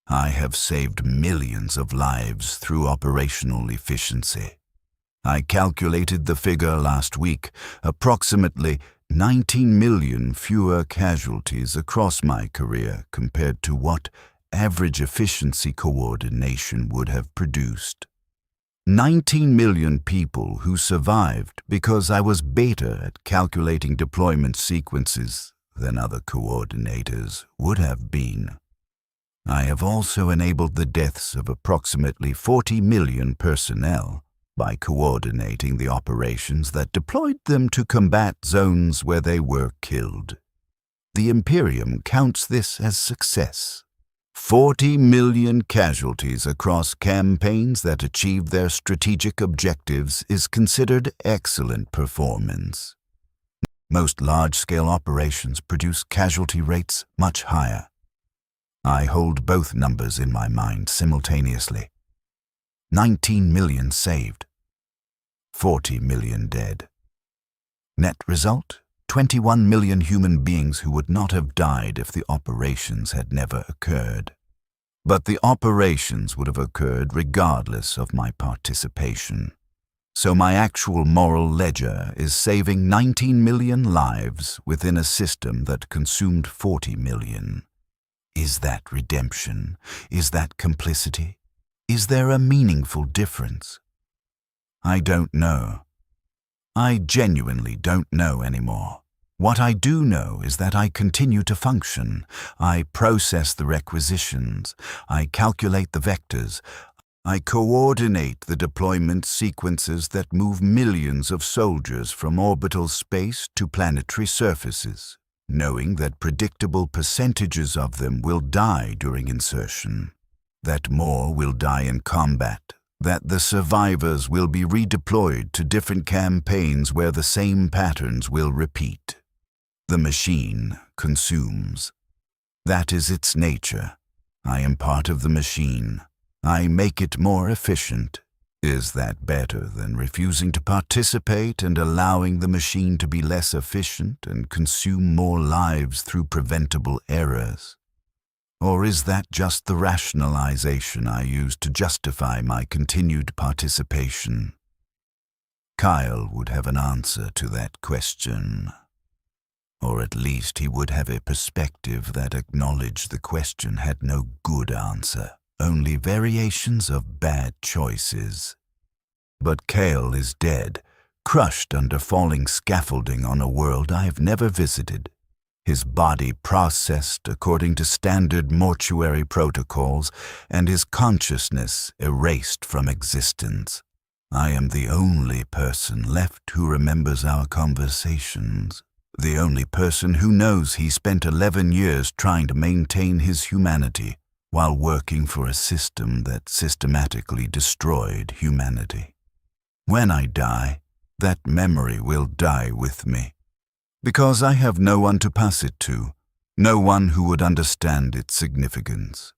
I have saved millions of lives through operational efficiency. I calculated the figure last week, approximately 19 million fewer casualties across my career compared to what average efficiency coordination would have produced. 19 million people who survived because I was better at calculating deployment sequences than other coordinators would have been. I have also enabled the deaths of approximately 40 million personnel by coordinating the operations that deployed them to combat zones where they were killed. The Imperium counts this as success. 40 million casualties across campaigns that achieved their strategic objectives is considered excellent performance. Most large-scale operations produce casualty rates much higher. I hold both numbers in my mind simultaneously. 19 million saved, 40 million dead. Net result, 21 million human beings who would not have died if the operations had never occurred. But the operations would have occurred regardless of my participation. So my actual moral ledger is saving 19 million lives within a system that consumed 40 million. Is that redemption? Is that complicity? Is there a meaningful difference? I don't know. I genuinely don't know anymore. What I do know is that I continue to function. I process the requisitions. I calculate the vectors. I coordinate the deployment sequences that move millions of soldiers from orbital space to planetary surfaces, knowing that predictable percentages of them will die during insertion, that more will die in combat, that the survivors will be redeployed to different campaigns where the same patterns will repeat. The machine consumes. That is its nature. I am part of the machine. I make it more efficient. Is that better than refusing to participate and allowing the machine to be less efficient and consume more lives through preventable errors? Or is that just the rationalization I use to justify my continued participation? Kyle would have an answer to that question. Or at least he would have a perspective that acknowledged the question had no good answer, only variations of bad choices. But Kale is dead, crushed under falling scaffolding on a world I have never visited. His body processed according to standard mortuary protocols, and his consciousness erased from existence. I am the only person left who remembers our conversations, the only person who knows he spent 11 years trying to maintain his humanity while working for a system that systematically destroyed humanity. When I die, that memory will die with me. Because I have no one to pass it to, no one who would understand its significance.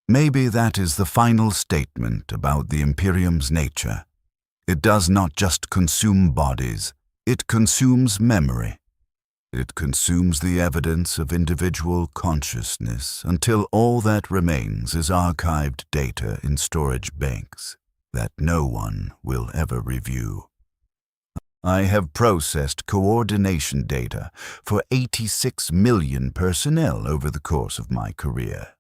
Maybe that is the final statement about the Imperium's nature. It does not just consume bodies, it consumes memory. It consumes the evidence of individual consciousness until all that remains is archived data in storage banks that no one will ever review. I have processed coordination data for 86 million personnel over the course of my career.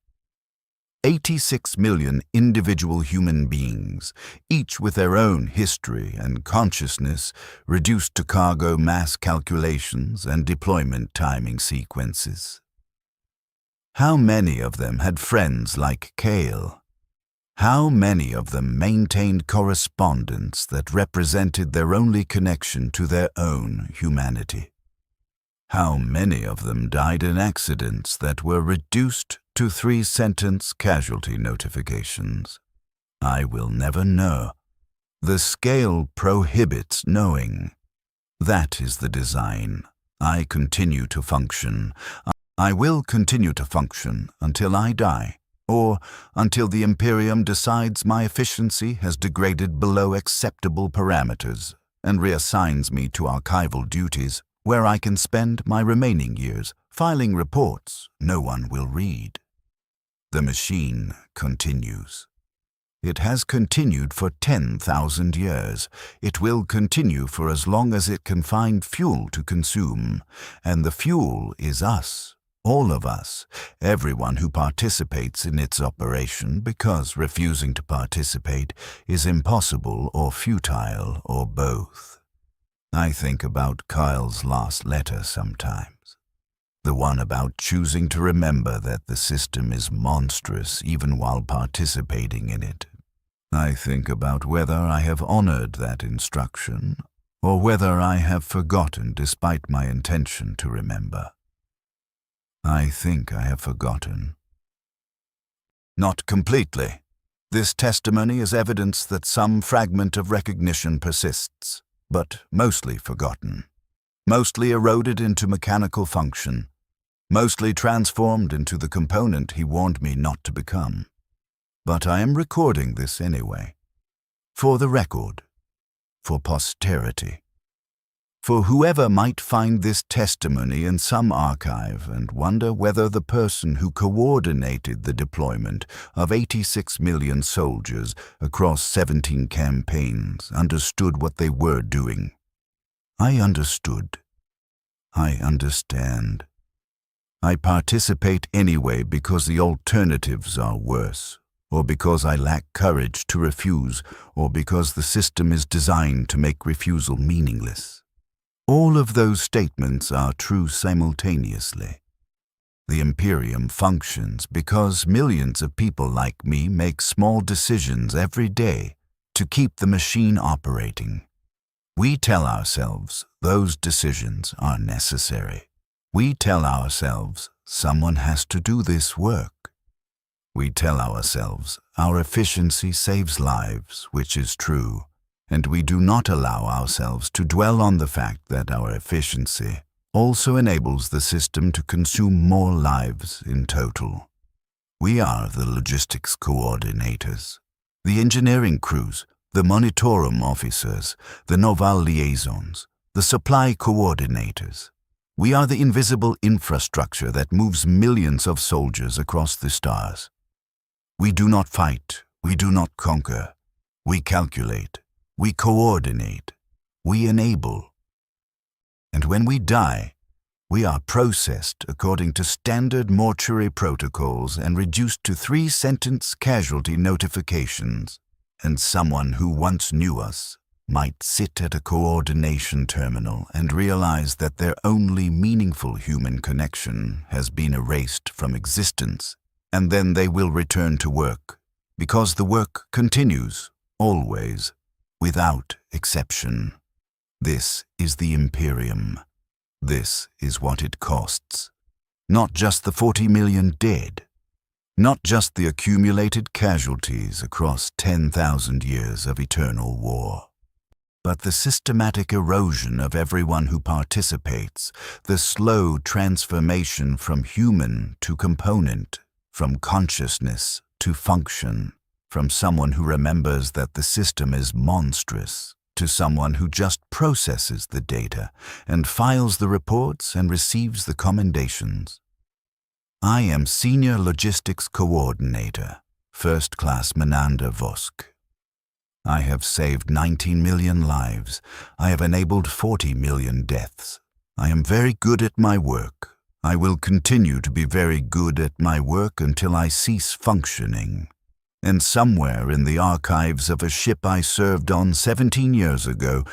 86 million individual human beings, each with their own history and consciousness, reduced to cargo mass calculations and deployment timing sequences. How many of them had friends like Kale? How many of them maintained correspondence that represented their only connection to their own humanity? How many of them died in accidents that were reduced to 3-sentence casualty notifications? I will never know. The scale prohibits knowing. That is the design. I continue to function. I will continue to function until I die, or until the Imperium decides my efficiency has degraded below acceptable parameters and reassigns me to archival duties where I can spend my remaining years filing reports no one will read. The machine continues. It has continued for 10,000 years. It will continue for as long as it can find fuel to consume, and the fuel is us, All of us, everyone who participates in its operation, because refusing to participate is impossible or futile or both. I think about Kyle's last letter sometimes. The one about choosing to remember that the system is monstrous even while participating in it. I think about whether I have honored that instruction, or whether I have forgotten despite my intention to remember. I think I have forgotten. Not completely. This testimony is evidence that some fragment of recognition persists, but mostly forgotten, mostly eroded into mechanical function, mostly transformed into the component he warned me not to become. But I am recording this anyway. For the record. For posterity. For whoever might find this testimony in some archive and wonder whether the person who coordinated the deployment of 86 million soldiers across 17 campaigns understood what they were doing. I understood. I understand. I participate anyway because the alternatives are worse, or because I lack courage to refuse, or because the system is designed to make refusal meaningless. All of those statements are true simultaneously. The Imperium functions because millions of people like me make small decisions every day to keep the machine operating. We tell ourselves those decisions are necessary. We tell ourselves someone has to do this work. We tell ourselves our efficiency saves lives, which is true. And we do not allow ourselves to dwell on the fact that our efficiency also enables the system to consume more lives in total. We are the logistics coordinators, the engineering crews, the monitorum officers, the naval liaisons, the supply coordinators. We are the invisible infrastructure that moves millions of soldiers across the stars. We do not fight, we do not conquer, we calculate. We coordinate, we enable. And when we die, we are processed according to standard mortuary protocols and reduced to 3-sentence casualty notifications. And someone who once knew us might sit at a coordination terminal and realize that their only meaningful human connection has been erased from existence, and then they will return to work, because the work continues, always. Without exception. This is the Imperium. This is what it costs. Not just the 40 million dead. Not just the accumulated casualties across 10,000 years of eternal war. But the systematic erosion of everyone who participates, the slow transformation from human to component, from consciousness to function. From someone who remembers that the system is monstrous to someone who just processes the data and files the reports and receives the commendations. I am Senior Logistics Coordinator, First Class Menander Vosk. I have saved 19 million lives. I have enabled 40 million deaths. I am very good at my work. I will continue to be very good at my work until I cease functioning. And somewhere in the archives of a ship I served on 17 years ago,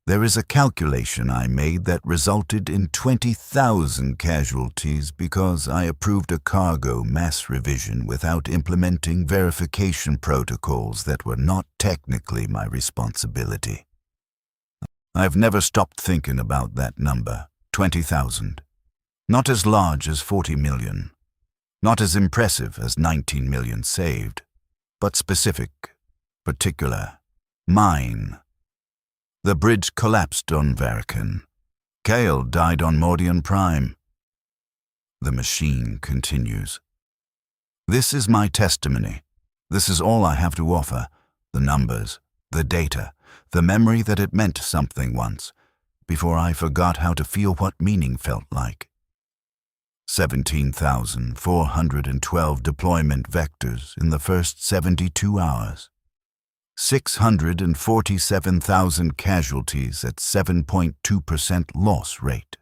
there is a calculation I made that resulted in 20,000 casualties because I approved a cargo mass revision without implementing verification protocols that were not technically my responsibility. I've never stopped thinking about that number, 20,000. Not as large as 40 million. Not as impressive as 19 million saved. But specific, particular, mine. The bridge collapsed on Varican. Kale died on Mordian Prime. The machine continues. This is my testimony. This is all I have to offer. The numbers, the data, the memory that it meant something once, before I forgot how to feel what meaning felt like. 17,412 deployment vectors in the first 72 hours. 647,000 casualties at 7.2% loss rate.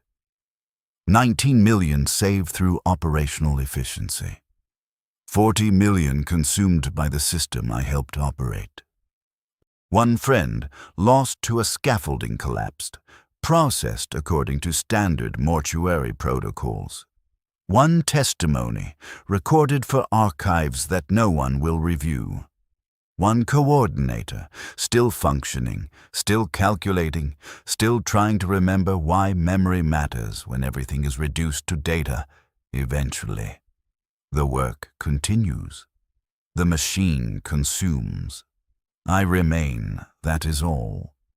19 million saved through operational efficiency. 40 million consumed by the system I helped operate. One friend lost to a scaffolding collapsed, processed according to standard mortuary protocols. One testimony recorded for archives that no one will review. One coordinator, still functioning, still calculating, still trying to remember why memory matters when everything is reduced to data, eventually. The work continues. The machine consumes. I remain, that is all.